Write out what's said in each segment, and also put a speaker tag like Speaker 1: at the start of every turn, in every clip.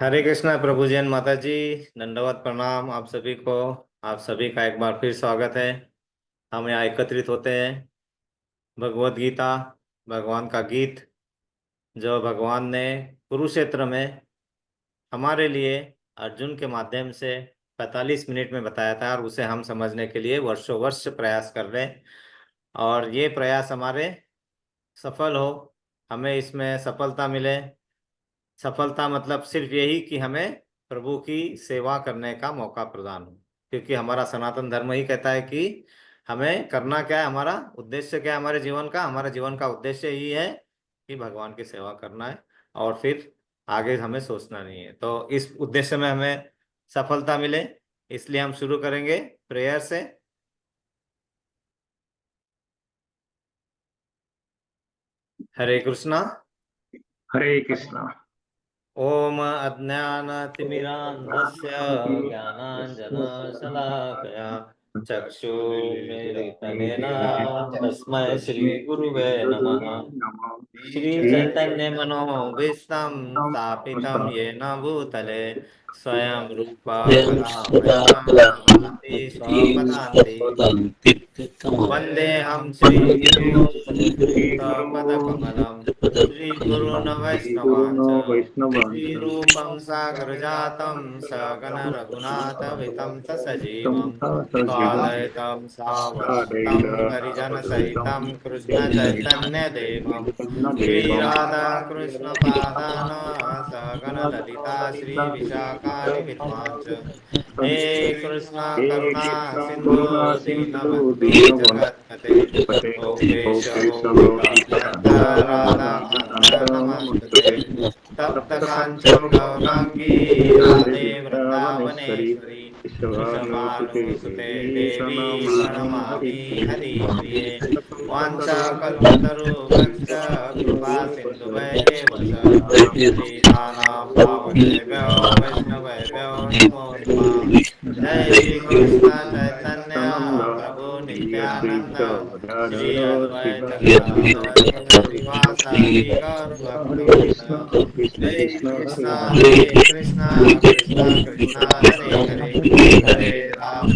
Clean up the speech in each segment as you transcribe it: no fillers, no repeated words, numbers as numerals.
Speaker 1: हरे कृष्णा प्रभु जैन माता जी। दंडवत प्रणाम आप सभी को। आप सभी का एक बार फिर स्वागत है। हम यहाँ एकत्रित होते हैं भगवत गीता, भगवान का गीत, जो भगवान ने कुरुक्षेत्र में हमारे लिए अर्जुन के माध्यम से 45 मिनट में बताया था, और उसे हम समझने के लिए वर्षों वर्ष प्रयास कर रहे हैं। और ये प्रयास हमारे सफल हो, हमें इसमें सफलता मिले। सफलता मतलब सिर्फ यही कि हमें प्रभु की सेवा करने का मौका प्रदान हो, क्योंकि हमारा सनातन धर्म ही कहता है कि हमें करना क्या है, हमारा उद्देश्य क्या है, हमारे जीवन का उद्देश्य ही है कि भगवान की सेवा करना है। और फिर आगे हमें सोचना नहीं है, तो इस उद्देश्य में हमें सफलता मिले, इसलिए हम शुरू करेंगे प्रेयर से। हरे कृष्णा।
Speaker 2: हरे कृष्णा।
Speaker 1: ओम अज्ञानतिमिरान्धस्य ज्ञानाञ्जनशलाकया चक्षुरुन्मीलितनेन तस्मै श्रीगुरुवे नमः। श्रीचैतन्यमनोभीष्टं स्थापितं येन भूतले स्वयं रूपा कदा मह्यं ददाति स्वपदान्ति। वन्देऽहं श्रीगुरो श्रीयुतपदकमलं श्रीगुरून् वैष्णवांश्च श्रीरूपं सागरजातं सगण रघुनाथवितं च सजीवं साद्वैतं सावधूतं परिजनसहितं कृष्णचैतन्यदेवं श्रीराधाकृष्णपादान् सगण ललिता श्रीविशाखानि विद्वांस। हे कृष्णा करुणा सिंधु दीनबंधु जगत्पते गोपेश गोपिकान्त राधा कांत नमस्तुते। तप्त कांचन गौरांगी राधे वृंदावनेश्वरी वृषभानुसुते देवी प्रणमामि हरिप्रिये। वाञ्छाकल्पतरुभ्यश्च कृपा सिन्धुभैरेव च पतितानां पावनेभ्यो वैष्णवेभ्यो नमो नमः। जय श्री कृष्ण चैतन्य प्रभु नित्यानंद श्री अद्वैत गदाधर श्रीवासादि गौर भक्तवृंद। हरे कृष्णा कृष्णा कृष्णा हरे हरे, हरे राम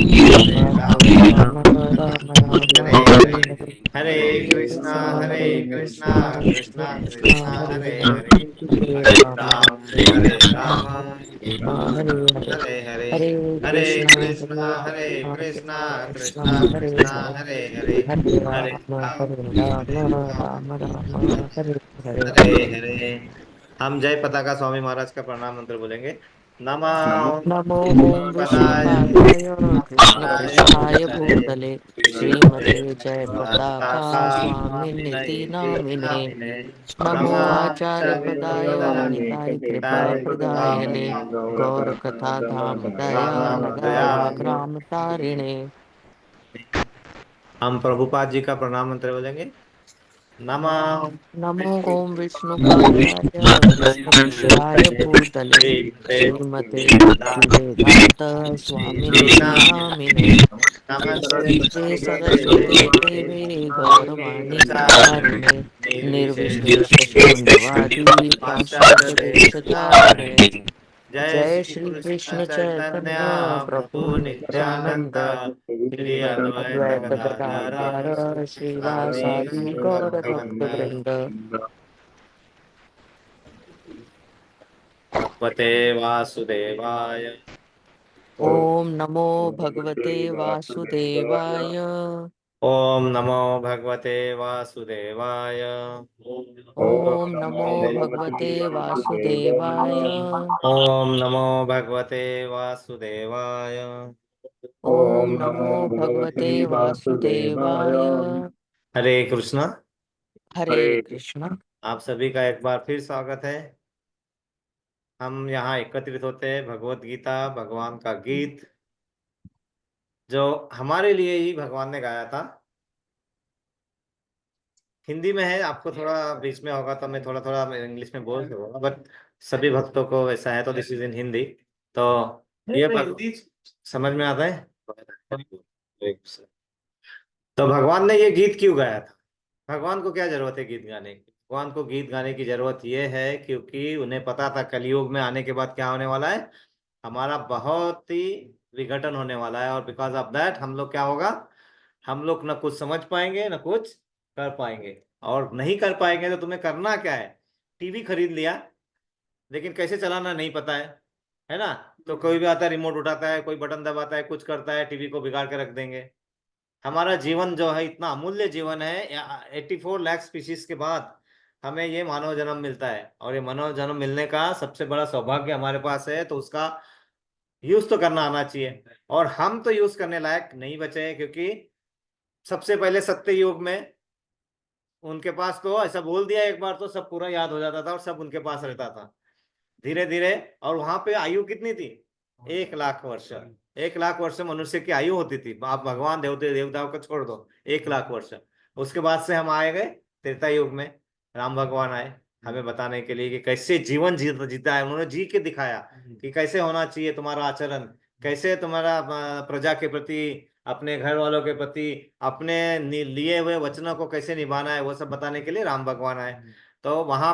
Speaker 1: राम हरे हरे। हरे कृष्णा कृष्णा कृष्णा हरे हरे, हरे राम
Speaker 3: हरे हरे
Speaker 1: हरे हरे।
Speaker 3: हरे
Speaker 1: हरे
Speaker 3: कृष्णा
Speaker 1: कृष्णा कृष्णा
Speaker 3: कृष्णा हरे
Speaker 1: कृष्णा
Speaker 3: हरे
Speaker 1: हरे हरे,
Speaker 3: हरे
Speaker 1: हरे
Speaker 3: राम
Speaker 1: राम
Speaker 3: हरे राम राम राम हरे हरे।
Speaker 1: हरे हरे। हम जय पताका स्वामी महाराज का प्रणाम मंत्र बोलेंगे।
Speaker 2: नमो
Speaker 1: नमः
Speaker 3: नमो ओम
Speaker 1: पताय
Speaker 3: विष्णुपादाय कृष्ण
Speaker 1: कृष्णाय
Speaker 3: पृष्ठाय
Speaker 1: भूतले
Speaker 3: भूतले
Speaker 1: श्रीमते
Speaker 3: श्रीमते जय पताका
Speaker 1: पताका
Speaker 3: स्वामिनिति नामिने।
Speaker 1: नामिने।
Speaker 3: नमो
Speaker 1: नमो
Speaker 3: आचार्य पदाय निताय कृपा
Speaker 1: निताय
Speaker 3: प्रदायने गौर कथा धाम
Speaker 1: राम
Speaker 3: दयावताय
Speaker 1: दयामु।
Speaker 3: ग्राम तारिणे।
Speaker 1: हम प्रभुपाद जी का प्रणाम मंत्र बोलेंगे। नमः
Speaker 3: नमो ओम विष्णुपादाय कृष्ण पृष्ठाय भूतले श्रीमते भक्ति वेदांत स्वामिनिति नामिने। नमस्ते सरस्वती देवे गौरवाणी प्रचारिणे निर्विशेष शून्यवादी पाश्चात्य देशतारिणे।
Speaker 1: जय
Speaker 3: जय
Speaker 1: श्री
Speaker 3: श्री
Speaker 1: कृष्ण
Speaker 3: कृष्ण
Speaker 1: चैतन्य
Speaker 3: चैतन्य प्रभु
Speaker 1: प्रभु
Speaker 3: नित्यानंद
Speaker 1: नित्यानंद श्री अद्वैत
Speaker 3: अद्वैत
Speaker 1: गदाधर
Speaker 3: गदाधार
Speaker 1: श्रीवासादि
Speaker 3: श्रीवासादि गौर भक्त
Speaker 1: गौरभक्तवृंद।
Speaker 3: वृंद।
Speaker 1: भगवते वासुदेवाय।
Speaker 3: ओम नमो भगवते वासुदेवाय।
Speaker 1: ओम नमो भगवते वासुदेवाय।
Speaker 3: ओम नमो भगवते वासुदेवाय।
Speaker 1: ओम नमो भगवते वासुदेवाय।
Speaker 3: ओम नमो भगवते वासुदेवाय।
Speaker 1: हरे कृष्णा।
Speaker 3: हरे कृष्ण।
Speaker 1: आप सभी का एक बार फिर स्वागत है। हम यहाँ एकत्रित होते हैं भगवत गीता, भगवान का गीत, जो हमारे लिए ही भगवान ने गाया था। हिंदी में है, आपको थोड़ा बीच में होगा तो मैं थोड़ा थोड़ा इंग्लिश में बोल दूंगा, बट सभी भक्तों को वैसा है, तो दिस इज इन हिंदी। तो ये समझ में आता है। तो भगवान ने ये गीत क्यों गाया था? भगवान को क्या जरूरत है गीत गाने की? भगवान को गीत गाने की जरूरत यह है क्योंकि उन्हें पता था कलयुग में आने के बाद क्या होने वाला है, हमारा बहुत ही विघटन होने वाला है। और बिकॉज ऑफ दैट हम लोग क्या होगा, हम लोग न कुछ समझ पाएंगे न कुछ कर पाएंगे। और नहीं कर पाएंगे तो तुम्हें करना क्या है, टीवी खरीद लिया लेकिन कैसे चलाना नहीं पता है ना। तो कोई भी आता है, रिमोट उठाता है, कोई बटन दबाता है, कुछ करता है, टीवी को बिगाड़ के रख देंगे। हमारा जीवन जो है इतना अमूल्य जीवन है, 84 लाख स्पीशीज के बाद हमें ये मानव जन्म मिलता है। और ये मानव जन्म मिलने का सबसे बड़ा सौभाग्य हमारे पास है, तो उसका यूज तो करना आना चाहिए। और हम तो यूज करने लायक नहीं बचे हैं, क्योंकि सबसे पहले सत्य युग में उनके पास तो ऐसा बोल दिया एक बार तो सब पूरा याद हो जाता था और सब उनके पास रहता था। धीरे धीरे, और वहां पे आयु कितनी थी, 1 लाख वर्ष। 1 लाख वर्ष मनुष्य की आयु होती थी। आप भगवान देवते देवताओं को छोड़ दो, 1 लाख वर्ष। उसके बाद से हम आए गए त्रेता युग में। राम भगवान आए हमें बताने के लिए कि कैसे जीवन जीता है। उन्होंने जी के दिखाया कि कैसे होना चाहिए तुम्हारा आचरण, कैसे तुम्हारा प्रजा के प्रति, अपने घर वालों के प्रति, अपने लिए हुए वचनों को कैसे निभाना है, वो सब बताने के लिए राम भगवान आए। तो वहां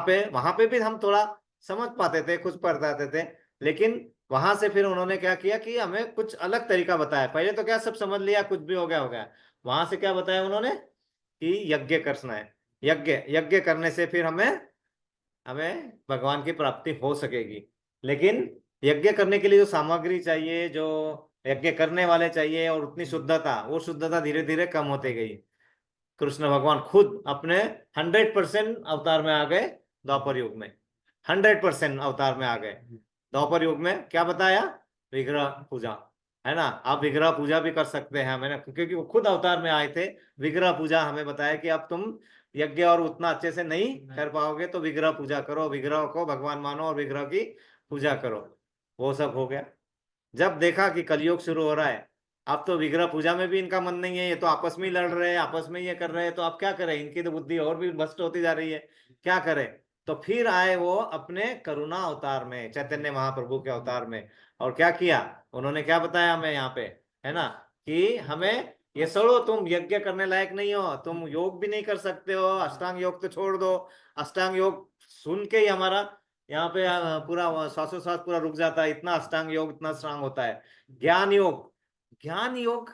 Speaker 1: पे भी हम थोड़ा समझ पाते थे, कुछ पढ़ते थे। लेकिन वहां से फिर उन्होंने क्या किया कि हमें कुछ अलग तरीका बताया। पहले तो क्या सब समझ लिया, कुछ भी हो गया हो गया। वहां से क्या बताया उन्होंने कि यज्ञ करना है। यज्ञ यज्ञ करने से फिर हमें हमें भगवान की प्राप्ति हो सकेगी। लेकिन यज्ञ करने के लिए जो सामग्री चाहिए, जो यज्ञ करने वाले चाहिए, और उतनी शुद्धता, वो शुद्धता धीरे धीरे कम होती गई। कृष्ण भगवान खुद अपने 100% अवतार में आ गए द्वापर युग में। 100% अवतार में आ गए। द्वापर युग में क्या बताया, विग्रह पूजा, है ना। आप विग्रह पूजा भी कर सकते हैं, मैंने क्योंकि वो खुद अवतार में आए थे। विग्रह पूजा हमें बताया कि अब तुम यज्ञ और उतना अच्छे से नहीं कर पाओगे तो विग्रह पूजा करो, विग्रह को भगवान मानो और विग्रह की पूजा करो। वो सब हो गया। जब देखा कि कलयुग शुरू हो रहा है, अब तो विग्रह पूजा में भी इनका मन नहीं है, ये तो आपस में ही लड़ रहे हैं, आपस में ये कर रहे हैं, तो अब क्या करें, इनकी तो बुद्धि और भी भ्रष्ट होती जा रही है, क्या करें। तो फिर आए वो अपने करुणा अवतार में, चैतन्य महाप्रभु के अवतार में। और क्या किया उन्होंने, क्या बताया हमें यहाँ पे, है ना, कि हमें ये छोड़ो, तुम यज्ञ करने लायक नहीं हो, तुम योग भी नहीं कर सकते हो, अष्टांग योग तो छोड़ दो। अष्टांग योग सुन के ही हमारा यहाँ पे पूरा श्वासोश्वास पूरा रुक जाता है, इतना अष्टांग योग इतना स्ट्रांग होता है। ज्ञान योग, ज्ञान योग,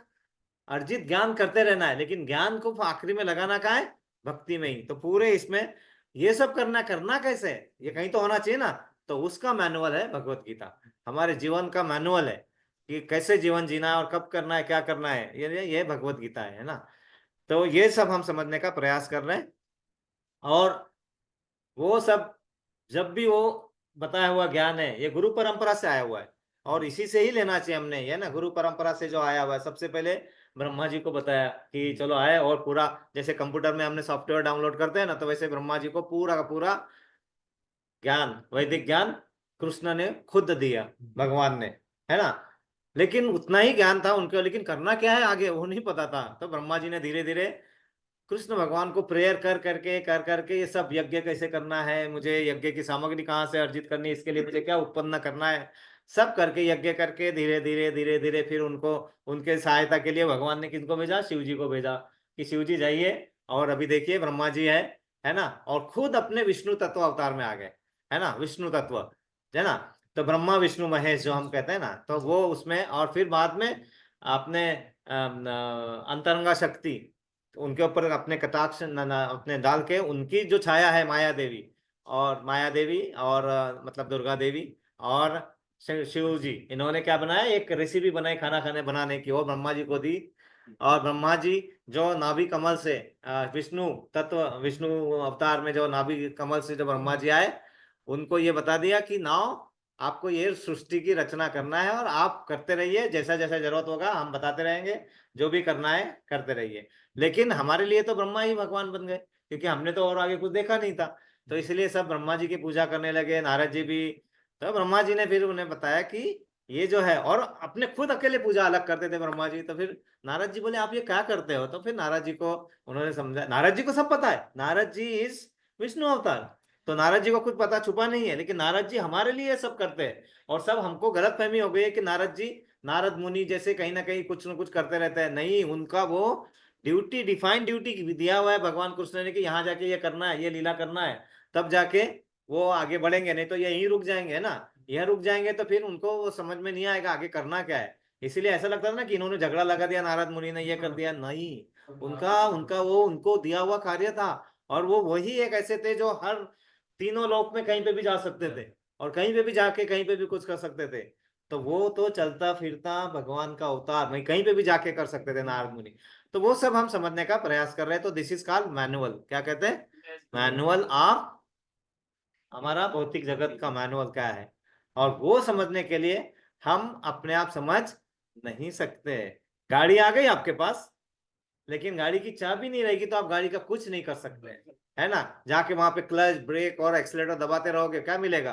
Speaker 1: अर्जित ज्ञान करते रहना है, लेकिन ज्ञान को आखिरी में लगाना कहाँ है, भक्ति में ही। तो पूरे इसमें ये सब करना करना कैसे है? ये कहीं तो होना चाहिए ना। तो उसका मैनुअल है भगवत गीता, हमारे जीवन का मैनुअल है कि कैसे जीवन जीना है और कब करना है, क्या करना है। ये भगवत गीता है ना। तो ये सब हम समझने का प्रयास कर रहे हैं। और वो सब, जब भी वो बताया हुआ ज्ञान है, ये गुरु परंपरा से आया हुआ है, और इसी से ही लेना चाहिए हमने, ये ना, गुरु परंपरा से जो आया हुआ है। सबसे पहले ब्रह्मा जी को बताया कि चलो आए, और पूरा जैसे कंप्यूटर में हमने सॉफ्टवेयर डाउनलोड करते हैं ना, तो वैसे ब्रह्मा जी को पूरा का पूरा ज्ञान, वैदिक ज्ञान कृष्ण ने खुद दिया, भगवान ने, है ना। लेकिन उतना ही ज्ञान था उनके, लेकिन करना क्या है आगे वो नहीं पता था। तो ब्रह्मा जी ने धीरे धीरे कृष्ण भगवान को प्रेयर कर करके ये सब, यज्ञ कैसे करना है, मुझे यज्ञ की सामग्री कहाँ से अर्जित करनी है, इसके लिए मुझे क्या उत्पन्न करना है, सब करके यज्ञ करके धीरे धीरे फिर उनको, उनके सहायता के लिए भगवान ने किनको भेजा, शिव जी को भेजा कि शिव जी जाइए। और अभी देखिए ब्रह्मा जी है ना, और खुद अपने विष्णु तत्व अवतार में आ गए, है ना, विष्णु तत्व, है ना। तो ब्रह्मा विष्णु महेश जो हम कहते हैं ना, तो वो उसमें, और फिर बाद में आपने अंतरंगा शक्ति, तो उनके ऊपर अपने कटाक्ष अपने डाल के, उनकी जो छाया है माया देवी, और मतलब दुर्गा देवी और शिव जी, इन्होंने क्या बनाया, एक रेसिपी बनाई खाना खाने बनाने की, और ब्रह्मा जी को दी। और ब्रह्मा जी जो नाभि कमल से, विष्णु तत्व, विष्णु अवतार में जो नाभि कमल से जो ब्रह्मा जी आए, उनको ये बता दिया कि नाउ आपको ये सृष्टि की रचना करना है, और आप करते रहिए, जैसा जैसा जरूरत होगा हम बताते रहेंगे, जो भी करना है करते रहिए। लेकिन हमारे लिए तो ब्रह्मा ही भगवान बन गए, क्योंकि हमने तो और आगे कुछ देखा नहीं था। तो इसलिए सब ब्रह्मा जी की पूजा करने लगे, नारद जी भी। तो ब्रह्मा जी ने फिर उन्हें बताया कि ये जो है, और अपने खुद अकेले पूजा अलग करते थे ब्रह्मा जी। तो फिर नारद जी बोले आप ये क्या करते हो, तो फिर नारद जी को उन्होंने समझा, नारद जी को सब पता है, नारद जी इज विष्णु अवतार। तो नारद जी को कुछ पता छुपा नहीं है, लेकिन नारद जी हमारे लिए सब करते हैं। और सब हमको गलत फहमी हो गई है कि नारद जी, नारद मुनि जैसे कहीं ना कहीं कुछ न कुछ करते रहते हैं, नहीं, उनका वो ड्यूटी, डिफाइंड ड्यूटी दिया हुआ है भगवान कृष्ण ने कि यहाँ जाके ये करना है, ये लीला करना है, तब जाके वो आगे बढ़ेंगे, नहीं तो ये यहीं रुक जाएंगे, है ना। यहीं रुक जाएंगे तो फिर उनको वो समझ में नहीं आएगा आगे करना क्या है। इसीलिए ऐसा लगता है ना कि इन्होंने झगड़ा लगा दिया, नारद मुनि ने ये कर दिया, नहीं। उनका उनका वो उनको दिया हुआ कार्य था। और वो वही एक ऐसे थे जो हर तीनों लोक में कहीं पे भी जा सकते थे, और कहीं पे भी जाके कहीं पे भी कुछ कर सकते थे। तो वो तो चलता फिरता भगवान का अवतार, नहीं कहीं पे भी जाके कर सकते थे नारद मुनि। तो वो सब हम समझने का प्रयास कर रहे हैं। तो दिस इज कॉल्ड मैनुअल, क्या कहते हैं, मैनुअल ऑफ, हमारा भौतिक जगत का मैनुअल क्या है। और वो समझने के लिए हम अपने आप समझ नहीं सकते। गाड़ी आ गई आपके पास, लेकिन गाड़ी की चाबी नहीं रहेगी तो आप गाड़ी का कुछ नहीं कर सकते, है ना। जाके वहां पे क्लच ब्रेक और एक्सीलेटर दबाते रहोगे, क्या मिलेगा,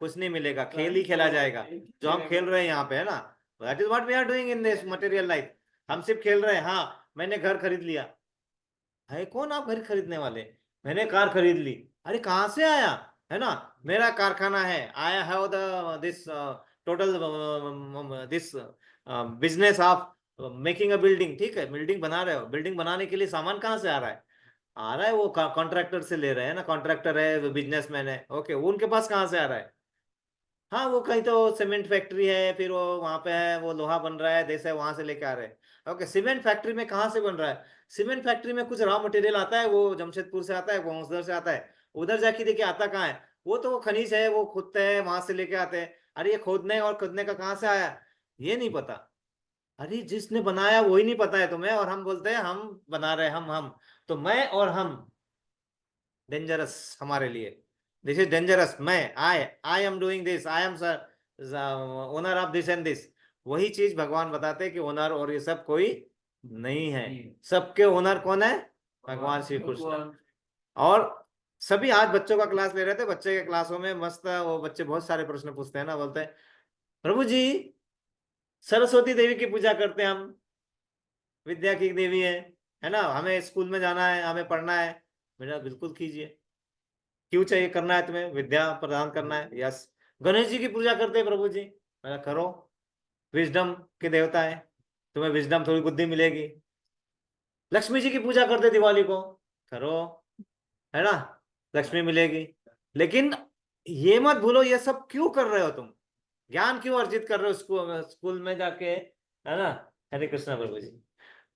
Speaker 1: कुछ नहीं मिलेगा, खेल ही खेला जाएगा। जो हम खेल रहे हैं यहाँ पे, है ना, that is what we are doing in this material life. हम सिर्फ खेल रहे हैं। हाँ, मैंने घर खरीद लिया, है कौन आप घर खरीदने वाले, मैंने कार खरीद ली, अरे कहाँ से आया, है ना, मेरा कारखाना है, I have the this total this business of making a building, ठीक है, बिल्डिंग बना रहे हो, बिल्डिंग बनाने के लिए सामान कहाँ से आ रहा है, आ रहा है वो कॉन्ट्रैक्टर से ले रहे हैं ना, कॉन्ट्रैक्टर है, बिजनेसमैन है, ओके, वो उनके पास कहाँ से आ रहा है, हाँ वो कहीं तो सीमेंट फैक्ट्री है, फिर वो वहां पे है, वो लोहा बन रहा है, देश है, वहां से लेके आ रहे हैं, ओके, सीमेंट फैक्ट्री में कहाँ से बन रहा है, सीमेंट फैक्ट्री में कुछ रॉ मटेरियल आता है, वो जमशेदपुर से आता है, वो उधर से आता है, उधर जाके देखिए आता कहाँ है, वो तो वो खनिज है, वो खोदते हैं, वहां से लेके आते हैं, अरे ये खोदने और खोदने का कहाँ से आया, ये नहीं पता, अरे जिसने बनाया वही नहीं पता है तुम्हें, और हम बोलते हैं हम बना रहे हैं, हम तो मैं और हम, डेंजरस हमारे लिए, दिस इज डेंजरस, मैं, I am doing this, I am owner of this and this. वही चीज भगवान बताते हैं कि ओनर और ये सब कोई नहीं है, सबके ओनर कौन है, भगवान श्री कृष्ण। और सभी आज बच्चों का क्लास ले रहे थे, बच्चे के क्लासों में मस्त वो बच्चे बहुत सारे प्रश्न पूछते हैं ना, बोलते हैं प्रभु जी सरस्वती देवी की पूजा करते हैं हम, विद्या की देवी है ना, हमें स्कूल में जाना है, हमें पढ़ना है, मेरा बिल्कुल कीजिए, क्यों चाहिए करना है तुम्हें, विद्या प्रदान करना है, यस। गणेश जी की पूजा करते हैं प्रभु जी, मैं करो, विजडम के देवता है, तुम्हें विजडम थोड़ी बुद्धि मिलेगी। लक्ष्मी जी की पूजा करते दिवाली को, करो, है ना, लक्ष्मी मिलेगी। लेकिन ये मत भूलो ये सब क्यों कर रहे हो तुम, ज्ञान क्यों अर्जित कर रहे हो स्कूल में जाके, है ना। हरे कृष्णा प्रभु जी,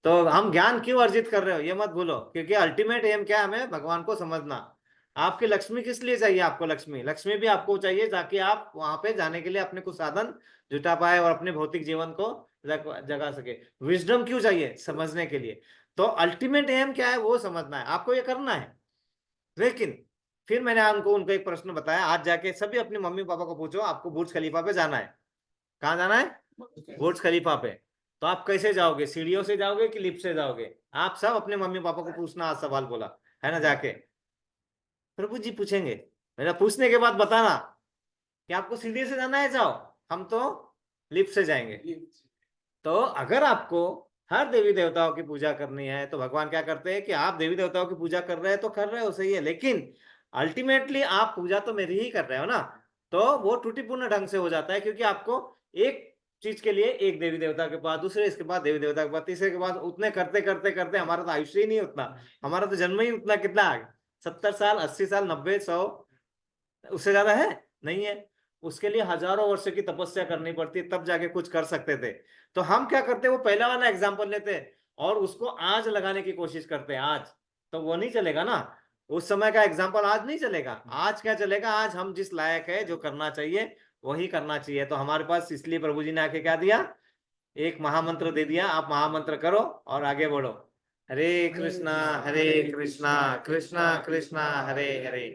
Speaker 1: तो हम ज्ञान क्यों अर्जित कर रहे हो ये मत भूलो, क्योंकि अल्टीमेट एम क्या है, हमें भगवान को समझना। आपकी लक्ष्मी किस लिए चाहिए, आपको लक्ष्मी, लक्ष्मी भी आपको चाहिए ताकि आप वहां पे जाने के लिए अपने कुछ साधन जुटा पाए और अपने भौतिक जीवन को जगा सके। विजडम क्यों चाहिए, समझने के लिए। तो अल्टीमेट एम क्या है वो समझना है, आपको ये करना है। लेकिन फिर मैंने उनको उनको एक प्रश्न बताया, आज जाके सभी अपने मम्मी पापा को पूछो, आपको बुर्ज खलीफा पे जाना है, कहाँ जाना है, बुर्ज खलीफा पे, तो आप कैसे जाओगे, सीढ़ियों से जाओगे कि लिफ्ट से जाओगे, आप सब अपने मम्मी पापा को पूछना, आज सवाल बोला है ना जाके, प्रभु जी पूछेंगे, मेरा पूछने के बाद बताना कि आपको सीढ़ी से जाना है, जाओ, हम तो लिफ्ट से जाएंगे। तो अगर आपको हर देवी देवताओं की पूजा करनी है तो भगवान क्या करते हैं कि आप देवी देवताओं की पूजा कर रहे हैं तो कर रहे हो, सही है, लेकिन अल्टीमेटली आप पूजा तो मेरी ही कर रहे हो ना, तो वो त्रुटिपूर्ण ढंग से हो जाता है, क्योंकि आपको एक चीज के लिए एक देवी देवता के पास, दूसरे इसके बाद देवी देवता के पास, तीसरे के बाद, उतने करते करते करते हमारा तो आयुष्य ही नहीं उतना, हमारा तो जन्म ही उतना, कितना 70 साल, 80 साल, 90, 100, उससे ज्यादा है नहीं है। उसके लिए हजारों वर्ष की तपस्या करनी पड़ती है, तब जाके कुछ कर सकते थे। तो हम क्या करते हैं, वो पहला वाला एग्जाम्पल लेते हैं और उसको आज लगाने की कोशिश करते हैं, आज तो वो नहीं चलेगा ना, उस समय का एग्जाम्पल आज नहीं चलेगा, आज क्या चलेगा, आज हम जिस लायक है, जो करना चाहिए वही करना चाहिए। तो हमारे पास इसलिए प्रभु जी ने आके क्या दिया, एक महामंत्र दे दिया, आप महामंत्र करो और आगे बढ़ो। हरे कृष्णा, हरे कृष्णा, कृष्णा कृष्णा, हरे हरे,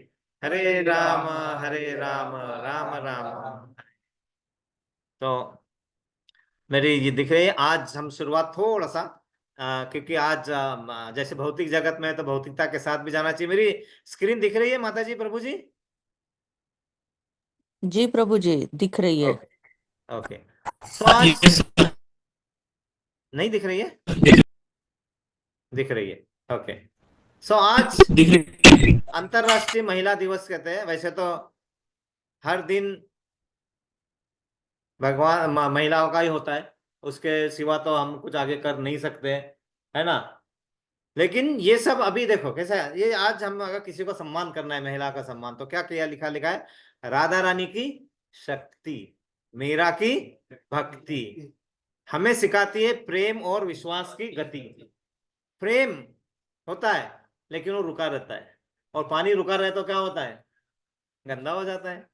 Speaker 1: हरे राम, हरे राम, राम राम। तो मेरी ये दिख रही है, आज हम शुरुआत थोड़ा सा क्योंकि आज जैसे भौतिक जगत में है, तो भौतिकता के साथ भी जाना चाहिए। मेरी स्क्रीन दिख रही है माता जी, प्रभु जी?
Speaker 3: जी प्रभु जी, दिख रही है।
Speaker 1: Okay, okay. तो आज नहीं दिख रही है, दिख रही है, ओके। सो आज अंतरराष्ट्रीय महिला दिवस कहते हैं, वैसे तो हर दिन भगवान महिलाओं का ही होता है, उसके सिवा तो हम कुछ आगे कर नहीं सकते, है ना। लेकिन ये सब अभी देखो कैसा है, ये आज हम अगर किसी को सम्मान करना है, महिला का सम्मान, तो क्या किया, लिखा लिखा है राधा रानी की शक्ति, मीरा की भक्ति हमें सिखाती है प्रेम और विश्वास की गति। प्रेम होता है लेकिन वो रुका रहता है, और पानी रुका रहे तो क्या होता है, गंदा हो जाता है।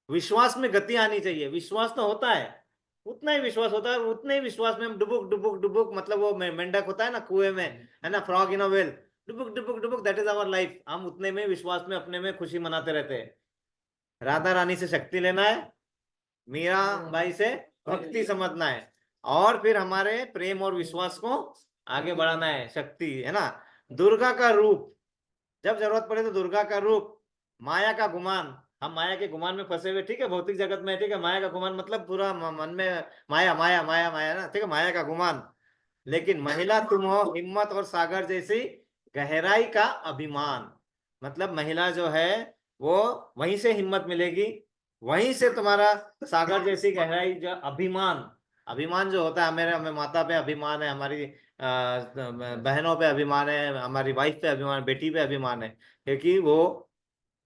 Speaker 1: विश्वास में गति आनी चाहिए, विश्वास तो होता है, उतना ही विश्वास होता है, उतने ही विश्वास में हम डुबुक डुबुक डुबुक, मतलब वो मेंढक होता है ना कुएं में, है ना, फ्रॉग इन अ वेल, डुबुक डुबुक डुबुक, दैट इज आवर लाइफ। हम उतने में विश्वास में अपने में खुशी मनाते रहते हैं। राधा रानी से शक्ति लेना है, मीरा बाई से भक्ति समझना है, और फिर हमारे प्रेम और विश्वास को आगे बढ़ाना है, शक्ति है ना। दुर्गा का रूप, जब जरूरत पड़े तो दुर्गा का रूप, माया का गुमान, हम माया के गुमान में फंसे हुए, ठीक है, भौतिक जगत में, ठीक है, माया का गुमान मतलब पूरा मन में माया माया माया माया ना, ठीक है, माया का गुमान। लेकिन महिला तुम हो हिम्मत और सागर जैसी गहराई का अभिमान, मतलब महिला जो है वो वहीं से हिम्मत मिलेगी, वहीं से तुम्हारा सागर जैसी गहराई, जो अभिमान, अभिमान जो होता है, मेरे हमें माता पे अभिमान है, हमारी बहनों पे अभिमान है, हमारी वाइफ पे अभिमान, बेटी पे अभिमान है, क्योंकि वो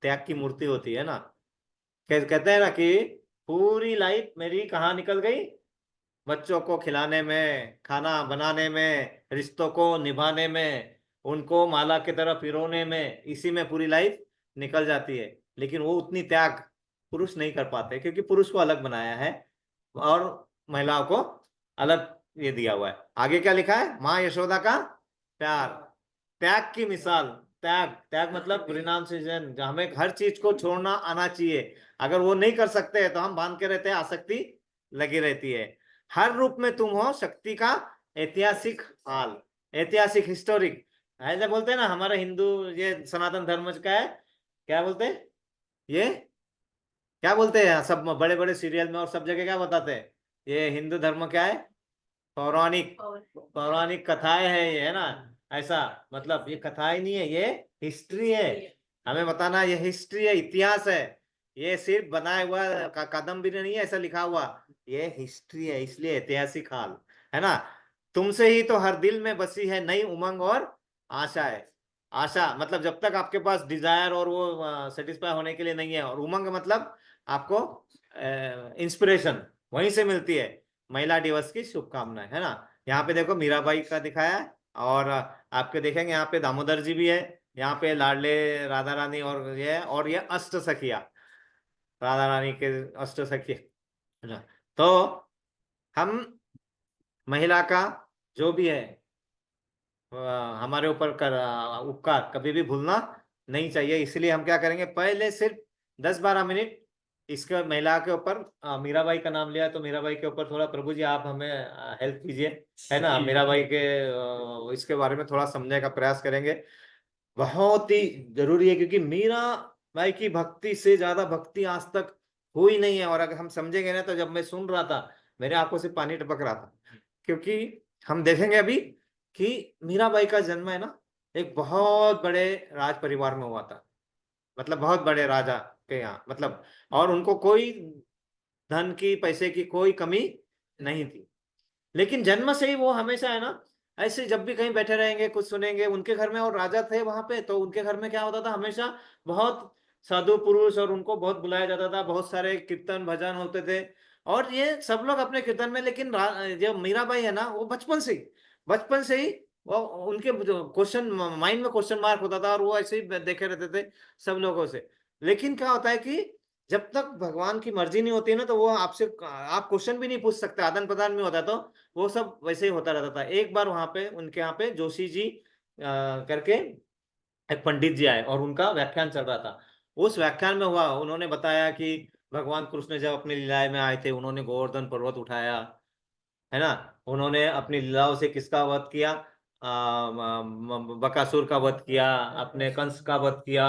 Speaker 1: त्याग की मूर्ति होती है ना। कहते हैं ना कि पूरी लाइफ मेरी कहाँ निकल गई, बच्चों को खिलाने में, खाना बनाने में, रिश्तों को निभाने में, उनको माला की तरह पिरोने में, इसी में पूरी लाइफ निकल जाती है। लेकिन वो उतनी त्याग पुरुष नहीं कर पाते, क्योंकि पुरुष को अलग बनाया है और महिलाओं को अलग ये दिया हुआ है। आगे क्या लिखा है, माँ यशोदा का प्यार, त्याग की मिसाल। त्याग, त्याग मतलब रिनाउंसिएशन, हमें हर चीज को छोड़ना आना चाहिए। अगर वो नहीं कर सकते तो हम बांध के रहते हैं, आसक्ति लगी रहती है। हर रूप में तुम हो शक्ति का ऐतिहासिक हाल, ऐतिहासिक हिस्टोरिक, ऐसे बोलते हैं ना, हमारा हिंदू ये सनातन धर्म का है, क्या बोलते हैं ये, क्या बोलते हैं सब बड़े बड़े सीरियल में और सब जगह क्या बताते हैं, ये हिंदू धर्म क्या है, पौराणिक, पौराणिक कथाएं है ये, है ना, ऐसा, मतलब ये कथाएं नहीं है, ये हिस्ट्री है। हमें बताना ये हिस्ट्री है, इतिहास है, ये सिर्फ बनाया हुआ कादम्बरी नहीं है ऐसा लिखा हुआ, ये हिस्ट्री है, इसलिए ऐतिहासिक हाल, है ना। तुमसे ही तो हर दिल में बसी है नई उमंग और आशा है। आशा मतलब जब तक आपके पास डिजायर और वो सेटिस्फाई होने के लिए नहीं है, और उमंग मतलब आपको इंस्पिरेशन वहीं से मिलती है। महिला दिवस की शुभकामनाएं, है ना। यहाँ पे देखो मीराबाई का दिखाया है, और आपके देखेंगे यहाँ पे दामोदर जी भी है, यहाँ पे लाडले राधा रानी, और ये है, और ये अष्ट सखिया, राधा रानी के अष्ट सखी, है ना। तो हम महिला का जो भी है अ, हमारे ऊपर कर उपकार कभी भी भूलना नहीं चाहिए। इसलिए हम क्या करेंगे, पहले सिर्फ 10-12 मिनट इसके महिला के ऊपर, मीराबाई का नाम लिया तो मीराबाई के ऊपर थोड़ा, प्रभु जी आप हमें हेल्प कीजिए, है ना, मीराबाई के इसके बारे में थोड़ा समझने का प्रयास करेंगे। बहुत ही जरूरी है, क्योंकि मीरा बाई की भक्ति से ज्यादा भक्ति आज तक हुई नहीं है। और अगर हम समझेंगे ना, तो जब मैं सुन रहा था मेरे आंखों से पानी टपक रहा था, क्योंकि हम देखेंगे अभी कि मीराबाई का जन्म है ना एक बहुत बड़े राज परिवार में हुआ था, मतलब बहुत बड़े राजा के यहाँ, मतलब, और उनको कोई धन की पैसे की कोई कमी नहीं थी। लेकिन जन्म से ही वो हमेशा है ना, ऐसे जब भी कहीं बैठे रहेंगे कुछ सुनेंगे, उनके घर में, और राजा थे वहां पे, तो उनके घर में क्या होता था, हमेशा बहुत साधु पुरुष, और उनको बहुत बुलाया जाता था, बहुत सारे कीर्तन भजन होते थे, और ये सब लोग अपने कीर्तन में। लेकिन जो मीराबाई है ना, वो बचपन से ही वो, उनके क्वेश्चन माइंड में क्वेश्चन मार्क होता था, और वो ऐसे ही देखे रहते थे सब लोगों से। लेकिन क्या होता है कि जब तक भगवान की मर्जी नहीं होती है ना, तो वो आपसे, आप क्वेश्चन भी नहीं पूछ सकते, आदान प्रदान में होता है, तो वो सब वैसे ही होता रहता था। एक बार वहां पे उनके यहाँ पे जोशी जी करके एक पंडित जी आए, और उनका व्याख्यान चल रहा था। उस व्याख्यान में हुआ, उन्होंने बताया कि भगवान कृष्ण जब अपनी लीलाएं में आए थे, उन्होंने गोवर्धन पर्वत उठाया, है ना, उन्होंने अपनी लीलाओं से किसका वध किया, बकासुर का वध किया, अपने कंस का वध किया,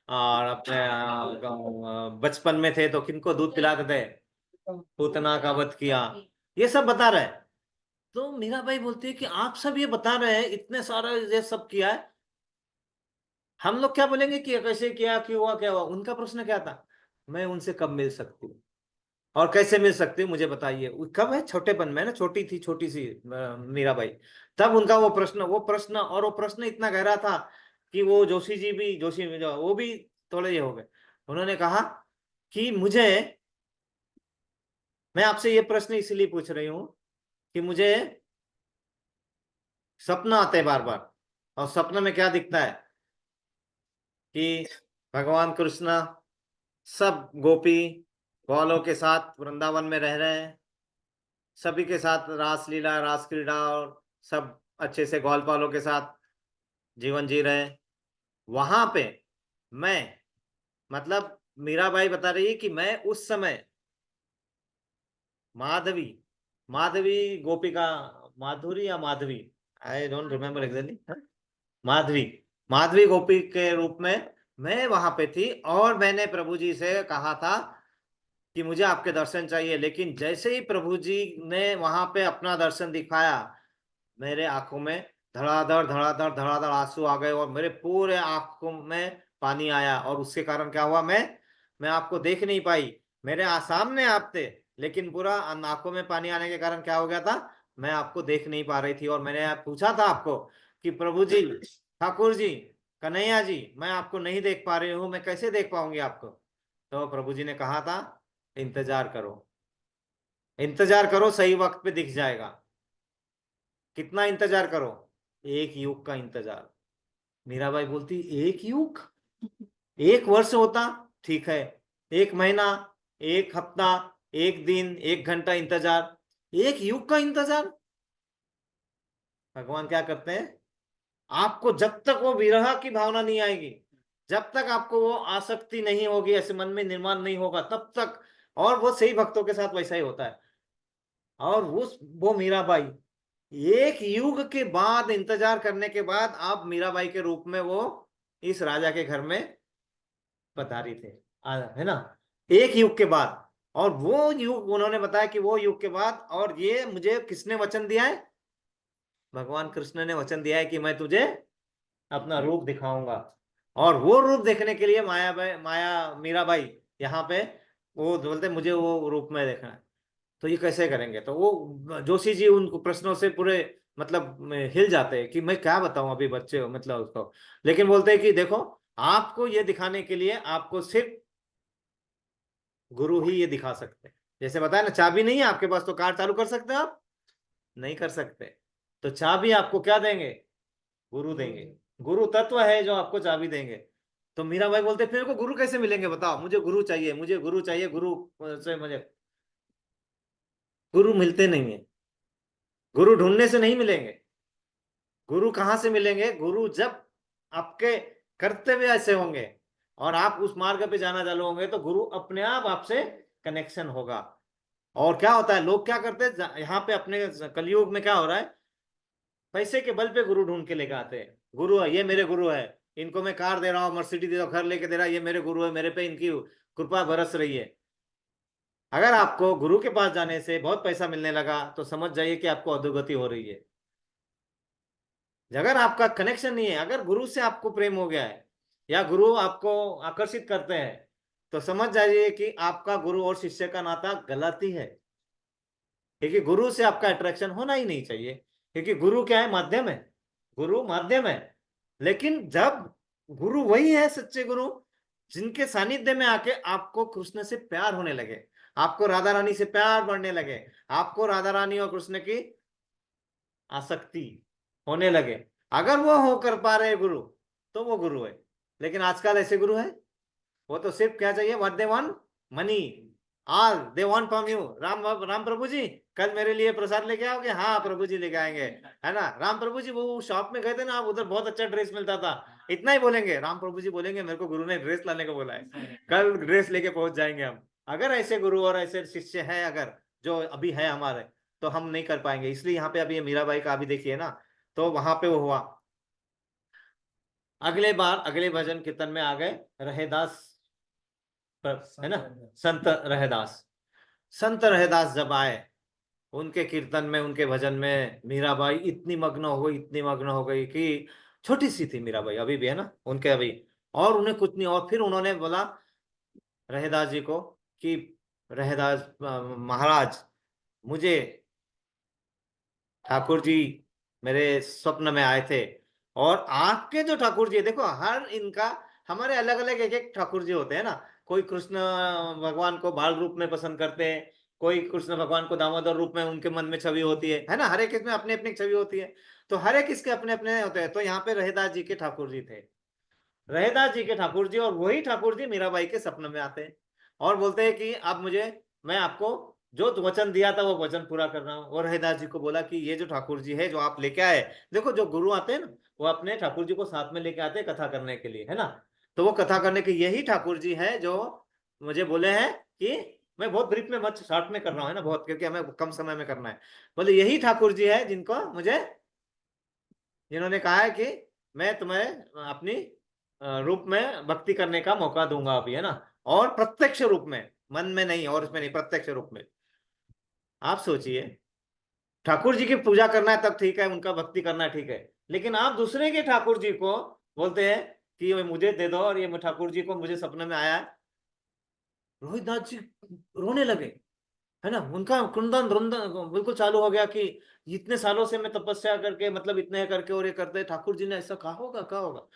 Speaker 1: और अपने बचपन में थे तो किनको दूध पिलाते थे, पूतना का वध किया, ये सब बता रहे हैं। तो मीराबाई बोलती है कि आप सब ये बता रहे हैं, इतने सारा ये सब किया है, हम लोग क्या बोलेंगे कि कैसे किया, क्यों हुआ, क्या हुआ। उनका प्रश्न क्या था, मैं उनसे कब मिल सकती हूँ, और कैसे मिल सकती मुझे बताइए। कब है, छोटेपन में ना, छोटी थी, छोटी सी मीराबाई। तब उनका वो प्रश्न और वो प्रश्न इतना गहरा था कि वो जोशी जी भी, वो भी थोड़े ये हो गए। उन्होंने कहा कि मैं आपसे ये प्रश्न इसलिए पूछ रही हूँ कि मुझे सपना आते हैं बार बार, और सपने में क्या दिखता है कि भगवान कृष्ण सब गोपी ग्वालों के साथ वृंदावन में रह रहे हैं, सभी के साथ रास लीला, रास क्रीड़ा, और सब अच्छे से ग्वालपालों के साथ जीवन जी रहे हैं। वहां पे मैं, मतलब मीराबाई बता रही है कि मैं उस समय माधवी, गोपिका, माधुरी या Madhavi, I don't remember exactly, Madhavi, Gopi के रूप में मैं वहां पे थी, और मैंने प्रभु जी से कहा था कि मुझे आपके दर्शन चाहिए। लेकिन जैसे ही प्रभु जी ने वहां पे अपना दर्शन दिखाया, मेरे आंखों में धड़ाधड़ धड़ाधड़ धड़ाधड़ आंसू आ गए, और मेरे पूरे आंखों में पानी आया। और उसके कारण क्या हुआ, मैं आपको देख नहीं पाई। मेरे सामने आप थे, लेकिन पूरा आंखों में पानी आने के कारण क्या हो गया था, मैं आपको देख नहीं पा रही थी। और मैंने पूछा था आपको कि प्रभु जी, ठाकुर जी, कन्हैया जी, मैं आपको नहीं देख पा रही हूँ, मैं कैसे देख पाऊंगी आपको। तो प्रभु जी ने कहा था, इंतजार करो, इंतजार करो, सही वक्त पे दिख जाएगा। कितना इंतजार करो, एक युग का इंतजार। मीराबाई बोलती, एक युग, एक वर्ष होता ठीक है, एक महीना, एक हफ्ता, एक दिन, एक घंटा इंतजार, एक युग का इंतजार। भगवान क्या करते हैं, आपको जब तक वो विरह की भावना नहीं आएगी, जब तक आपको वो आसक्ति नहीं होगी, ऐसे मन में निर्माण नहीं होगा, तब तक। और वो सही भक्तों के साथ वैसा ही होता है। और वो मीराबाई एक युग के बाद, इंतजार करने के बाद, आप मीराबाई के रूप में वो इस राजा के घर में पधारी थे, है ना, एक युग के बाद। और वो युग, उन्होंने बताया कि वो युग के बाद, और ये मुझे किसने वचन दिया है, भगवान कृष्ण ने वचन दिया है कि मैं तुझे अपना रूप दिखाऊंगा। और वो रूप देखने के लिए मीराबाई यहाँ पे, वो बोलते मुझे वो रूप में देखना है। तो ये कैसे करेंगे, तो वो जोशी जी उनको प्रश्नों से पूरे, मतलब हिल जाते हैं कि मैं क्या बताऊं अभी बच्चे हो, मतलब उसको। लेकिन बोलते हैं कि देखो, आपको ये दिखाने के लिए आपको सिर्फ गुरु ही ये दिखा सकते हैं। जैसे बताया ना, चाबी नहीं है आपके पास तो कार चालू कर सकते हो आप, नहीं कर सकते। तो चाबी आपको क्या देंगे, गुरु देंगे। गुरु तत्व है जो आपको चाबी देंगे। तो मीरा भाई बोलते फिर को गुरु कैसे मिलेंगे, बताओ, मुझे गुरु चाहिए, मुझे गुरु चाहिए, गुरु से मुझे, गुरु मिलते नहीं है, गुरु ढूंढने से नहीं मिलेंगे। गुरु कहाँ से मिलेंगे, गुरु जब आपके कर्तव्य ऐसे होंगे और आप उस मार्ग पे जाना चालू होंगे, तो गुरु अपने आप आपसे कनेक्शन होगा। और क्या होता है, लोग क्या करते हैं यहाँ पे अपने कलयुग में क्या हो रहा है, पैसे के बल पे गुरु ढूंढ के लेके आते हैं। गुरु है, ये मेरे गुरु है, इनको मैं कार दे रहा हूँ, मर्सिडीज दे रहा हूँ, घर लेके दे रहा, ये मेरे गुरु है, मेरे पे इनकी कृपा बरस रही है। अगर आपको गुरु के पास जाने से बहुत पैसा मिलने लगा, तो समझ जाइए कि आपको अधोगति हो रही है। अगर आपका कनेक्शन नहीं है, अगर गुरु से आपको प्रेम हो गया है, या गुरु आपको आकर्षित करते हैं, तो समझ जाइए कि आपका गुरु और शिष्य का नाता गलत ही है। क्योंकि गुरु से आपका अट्रैक्शन होना ही नहीं चाहिए, क्योंकि गुरु क्या है, माध्यम है। गुरु माध्यम है। लेकिन जब गुरु वही है सच्चे गुरु, जिनके सानिध्य में आके आपको कृष्ण से प्यार होने लगे, आपको राधा रानी से प्यार बढ़ने लगे, आपको राधा रानी और कृष्ण की आसक्ति होने लगे, अगर वो हो कर पा रहे गुरु, तो वो गुरु है। लेकिन आजकल ऐसे गुरु है, वो तो सिर्फ क्या चाहिए, what they want, money, all they want from you. Ram Ram प्रभु जी, कल मेरे लिए प्रसाद लेके आओगे, हाँ प्रभु जी लेके आएंगे, है ना। राम प्रभु जी, वो शॉप में गए थे ना आप, उधर बहुत अच्छा ड्रेस मिलता था, इतना ही बोलेंगे, राम प्रभु जी बोलेंगे मेरे को गुरु ने ड्रेस लाने को बोला है, कल ड्रेस लेके पहुंच जाएंगे हम। अगर ऐसे गुरु और ऐसे शिष्य हैं, अगर जो अभी है हमारे, तो हम नहीं कर पाएंगे। इसलिए यहाँ पे अभी ये मीराबाई का अभी देखिए ना, तो वहां पे वो हुआ। अगले बार अगले भजन कीर्तन में आ गए रहेदास, है ना, संत रहेदास। संत रहेदास जब आए, उनके कीर्तन में, उनके भजन में मीराबाई इतनी मग्न हो गई, इतनी मग्न हो गई कि छोटी सी थी मीराबाई, अभी भी है ना उनके अभी, और उन्हें कुछ नहीं। और फिर उन्होंने बोला रहेदास जी को कि रहदास महाराज, मुझे ठाकुर जी मेरे स्वप्न में आए थे। और आपके जो ठाकुर जी देखो, हर इनका हमारे अलग अलग एक एक ठाकुर जी होते हैं ना। कोई कृष्ण भगवान को बाल रूप में पसंद करते हैं, कोई कृष्ण भगवान को दामोदर रूप में उनके मन में छवि होती है ना। हर एक इसमें अपनी अपनी छवि होती है। तो हर एक इसके अपने अपने होते हैं। तो यहाँ पे रहदास जी के ठाकुर जी थे, रहदास जी के ठाकुर जी, और वही ठाकुर जी मीराबाई के सपने में आते हैं और बोलते हैं कि अब मुझे, मैं आपको जो वचन दिया था वो वचन पूरा कर रहा हूँ। और रहदास जी को बोला कि ये जो ठाकुर जी है जो आप लेके आए, देखो जो गुरु आते हैं ना, वो अपने ठाकुर जी को साथ में लेके आते हैं कथा करने के लिए, है ना। तो वो कथा करने के यही ठाकुर जी है जो मुझे बोले हैं कि मैं बहुत ब्रीफ में मत शॉर्ट में कर रहा हूँ, है ना, बहुत, क्योंकि हमें कम समय में करना है। बोले यही ठाकुर जी है जिनको मुझे, जिन्होंने कहा है कि मैं तुम्हें अपनी रूप में भक्ति करने का मौका दूंगा अभी, है ना। और प्रत्यक्ष रूप में, मन में नहीं और उसमें नहीं, प्रत्यक्ष रूप में। आप सोचिए, ठाकुर जी की पूजा करना है तब ठीक है, उनका भक्ति करना है ठीक है, लेकिन आप दूसरे के ठाकुर जी को बोलते हैं कि ये मुझे दे दो, और ये ठाकुर जी को मुझे सपने में आया है। रोहितदास जी रोने लगे, है ना। उनका कुंदन रुंदन बिल्कुल चालू हो गया कि इतने सालों से मैं तपस्या करके, मतलब इतने करके और ये करते, ठाकुर जी ने ऐसा कहा होगा, कहा होगा।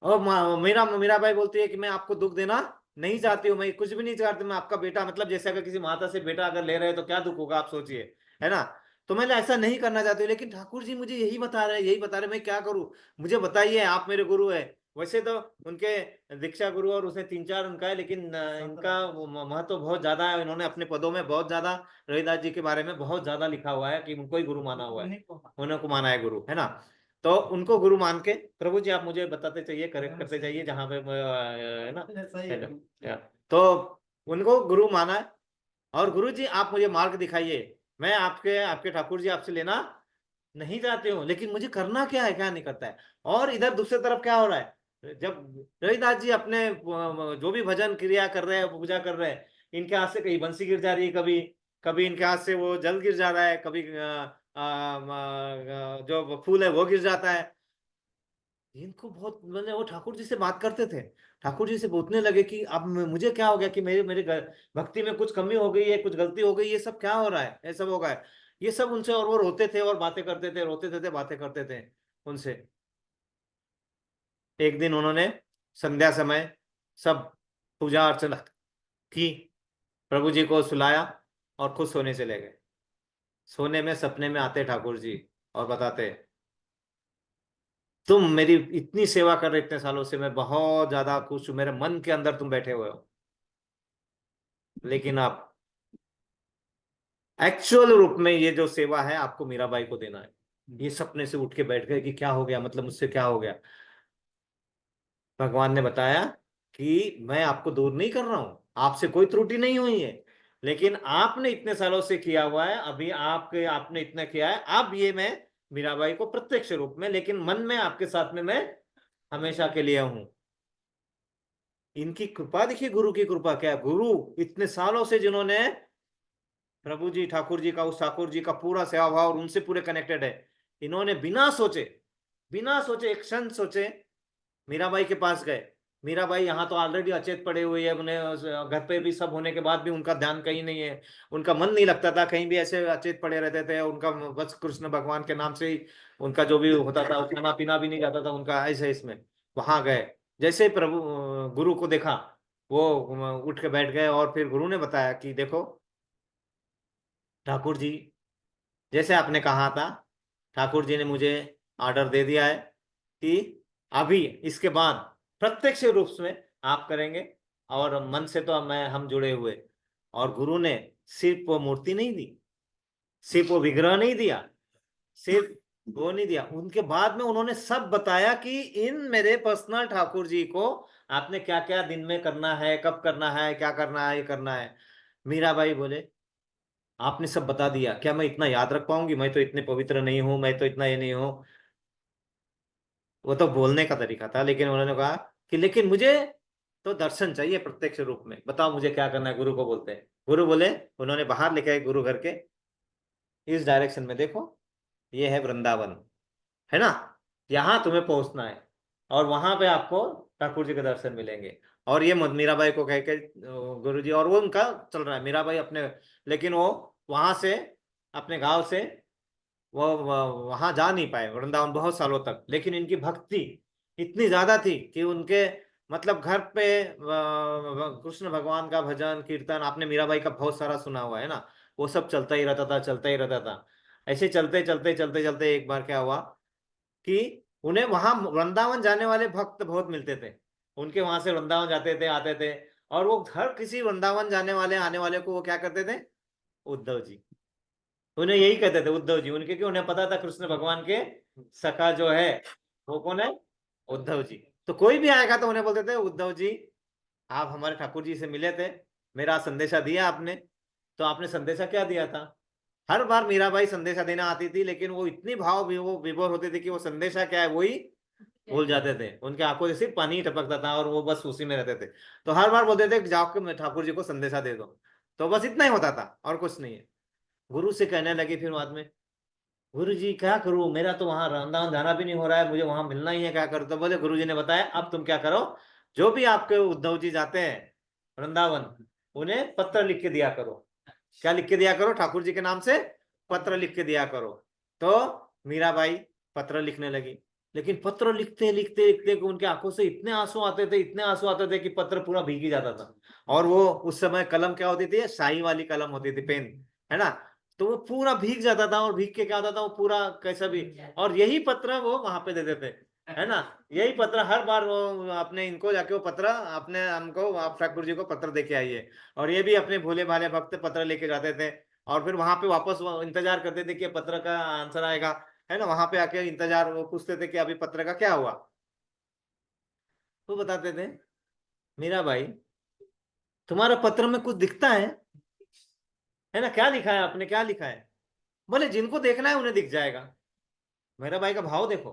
Speaker 1: और मेरा मीरा भाई बोलती है कि मैं आपको दुख देना नहीं चाहती हूँ, मैं कुछ भी नहीं चाहती, मैं आपका बेटा, मतलब जैसे अगर किसी माता से बेटा अगर ले रहे हैं तो क्या दुख होगा, आप सोचिए, है ना। तो मैं ऐसा नहीं करना चाहती हूँ, लेकिन ठाकुर जी मुझे यही बता रहे हैं, यही बता रहे, मैं क्या करूँ, मुझे बताइए, आप मेरे गुरु है। वैसे तो उनके दीक्षा गुरु और उसने तीन चार उनका है, लेकिन इनका महत्व बहुत ज्यादा है। इन्होंने अपने पदों में बहुत ज्यादा रविदास जी के बारे में बहुत ज्यादा लिखा हुआ है कि उनको ही गुरु माना हुआ है, उन्हें को माना है गुरु, है ना। तो उनको गुरु मान के, प्रभु जी आप मुझे बताते चाहिए, करेक्ट करते जाइए जहां पे है ना, है ना। या, तो उनको गुरु माना है। और गुरु जी आप मुझे मार्ग दिखाइए, मैं आपके आपके ठाकुर जी आपसे लेना नहीं चाहते हूँ, लेकिन मुझे करना क्या है, क्या नहीं करता है। और इधर दूसरी तरफ क्या हो रहा है, जब रविदास जी अपने जो भी भजन क्रिया कर रहे हैं, पूजा कर रहे हैं, इनके हाथ से कहीं बंसी गिर जा रही है, कभी कभी इनके हाथ से वो जल गिर जा रहा है, कभी जो फूल है वो गिर जाता है। इनको बहुत, मतलब वो ठाकुर जी से बात करते थे, ठाकुर जी से पूछने लगे कि अब मुझे क्या हो गया, कि मेरे मेरे भक्ति में कुछ कमी हो गई है, कुछ गलती हो गई, ये सब क्या हो रहा है, ये सब होगा है। ये सब उनसे, और वो रोते थे और बातें करते थे, रोते थे बातें करते थे उनसे। एक दिन उन्होंने संध्या समय सब पूजा अर्चना की, प्रभु जी को सुलाया और खुद सोने चले गए। सोने में सपने में आते ठाकुर जी और बताते, तुम मेरी इतनी सेवा कर रहे इतने सालों से, मैं बहुत ज्यादा खुश हूं, मेरे मन के अंदर तुम बैठे हुए हो, लेकिन आप एक्चुअल रूप में ये जो सेवा है आपको मीराबाई को देना है। ये सपने से उठ के बैठ गए कि क्या हो गया, मतलब मुझसे क्या हो गया। भगवान ने बताया कि मैं आपको दूर नहीं कर रहा हूं, आपसे कोई त्रुटि नहीं हुई है, लेकिन आपने इतने सालों से किया हुआ है, अभी आपके आपने इतना किया है, अब ये मैं मीराबाई को प्रत्यक्ष रूप में, लेकिन मन में आपके साथ में मैं हमेशा के लिए हूं। इनकी कृपा देखिए, गुरु की कृपा क्या है। गुरु इतने सालों से जिन्होंने प्रभु जी ठाकुर जी का, उस ठाकुर जी का पूरा सेवा भाव और उनसे पूरे कनेक्टेड है, इन्होंने बिना सोचे, बिना सोचे, एक क्षण सोचे मीराबाई के पास गए। मीराबाई यहाँ तो ऑलरेडी अचेत पड़े हुए है, उन्हें घर पे भी सब होने के बाद भी उनका ध्यान कहीं नहीं है, उनका मन नहीं लगता था कहीं भी, ऐसे अचेत पड़े रहते थे, उनका बस कृष्ण भगवान के नाम से ही उनका जो भी होता था, खाना पीना भी नहीं जाता था उनका, ऐसे इसमें। वहां गए, जैसे ही प्रभु गुरु को देखा, वो उठ के बैठ गए, और फिर गुरु ने बताया कि देखो ठाकुर जी, जैसे आपने कहा था, ठाकुर जी ने मुझे ऑर्डर दे दिया है कि अभी इसके बाद प्रत्यक्ष रूप में आप करेंगे, और मन से तो मैं हम जुड़े हुए। और गुरु ने सिर्फ वो मूर्ति नहीं दी, सिर्फ वो विग्रह नहीं दिया, सिर्फ वो नहीं दिया, उनके बाद में उन्होंने सब बताया कि इन मेरे पर्सनल ठाकुर जी को आपने क्या क्या दिन में करना है, कब करना है, क्या करना है, ये करना है। मीराबाई बोले आपने सब बता दिया, क्या मैं इतना याद रख पाऊंगी, मैं तो इतने पवित्र नहीं हूं, मैं तो इतना ये नहीं हूं। वो तो बोलने का तरीका था, लेकिन उन्होंने कहा कि लेकिन मुझे तो दर्शन चाहिए प्रत्यक्ष रूप में, बताओ मुझे क्या करना है। गुरु को बोलते हैं, गुरु बोले, उन्होंने बाहर लेके आए गुरु घर के, इस डायरेक्शन में देखो, ये है वृंदावन, है ना, यहाँ तुम्हें पहुंचना है, और वहां पे आपको ठाकुर जी के दर्शन मिलेंगे। और ये मीराबाई को कह के गुरुजी, और वो उनका चल रहा है मीराबाई अपने, लेकिन वो वहां से अपने गांव से वो वहां जा नहीं पाए वृंदावन बहुत सालों तक। लेकिन इनकी भक्ति इतनी ज्यादा थी कि उनके मतलब घर पे कृष्ण भगवान का भजन कीर्तन, आपने मीराबाई का बहुत सारा सुना हुआ है ना, वो सब चलता ही रहता था, चलता ही रहता था। ऐसे चलते चलते चलते चलते एक बार क्या हुआ कि उन्हें वहां वृंदावन जाने वाले भक्त बहुत मिलते थे। उनके वहां से वृंदावन जाते थे, आते थे। और वो हर किसी वृंदावन जाने वाले आने वाले को वो क्या करते थे, उद्धव जी, उन्हें यही कहते थे उद्धव जी। उनके, क्यों, उन्हें पता था कृष्ण भगवान के सखा जो है वो कौन है, उद्धव जी। तो कोई भी आएगा तो उन्हें बोलते थे, उद्धव जी आप हमारे ठाकुर जी से मिले थे, मेरा संदेशा दिया आपने। तो आपने संदेशा क्या दिया था? हर बार मीराबाई संदेशा देना आती थी, लेकिन वो इतनी भाव विभोर होते थे कि वो संदेशा क्या है वही भूल जाते थे। उनके आंखों से सिर्फ पानी ही टपकता था और वो बस उसी में रहते थे। तो हर बार बोलते थे जाओ के ठाकुर जी को संदेशा दे दो। तो बस इतना ही होता था और कुछ नहीं है। गुरु से कहने लगे फिर बाद में, गुरु जी क्या करूं, मेरा तो वहां वृंदावन जाना भी नहीं हो रहा है, मुझे वहां मिलना ही है, क्या करूं? तो बोले, गुरु जी ने बताया अब तुम क्या करो, जो भी आपके उद्धव जी जाते हैं वृंदावन, उन्हें पत्र लिख के दिया करो। क्या लिख के दिया करो? ठाकुर जी के नाम से पत्र लिख के दिया करो। तो मीराबाई पत्र लिखने लगी। लेकिन पत्र लिखते लिखते लिखते कि उनके आंखों से इतने आंसू आते थे, इतने आंसू आते थे कि पत्र पूरा भीग ही जाता था। और वो उस समय कलम क्या होती थी, शाही वाली कलम होती थी, पेन, है ना। तो वो पूरा भीग जाता था और भीग के क्या होता था, वो पूरा कैसा भी। और यही पत्र वो वहां पे दे देते, है ना। यही पत्र हर बार वो अपने इनको जाके वो पत्र अपने हमको, आप ठाकुर जी को पत्र दे के आइए। और ये भी अपने भोले भाले भक्त पत्र लेके जाते थे। और फिर वहां पे वापस वो इंतजार करते थे कि पत्र का आंसर आएगा, है ना। वहां पे आके इंतजार, वो पूछते थे कि अभी पत्र का क्या हुआ। वो बताते थे, मीरा भाई तुम्हारा पत्र में कुछ दिखता है ना, क्या लिखा है आपने, क्या लिखा है? बोले जिनको देखना है उन्हें दिख जाएगा। मेरा भाई का भाव देखो।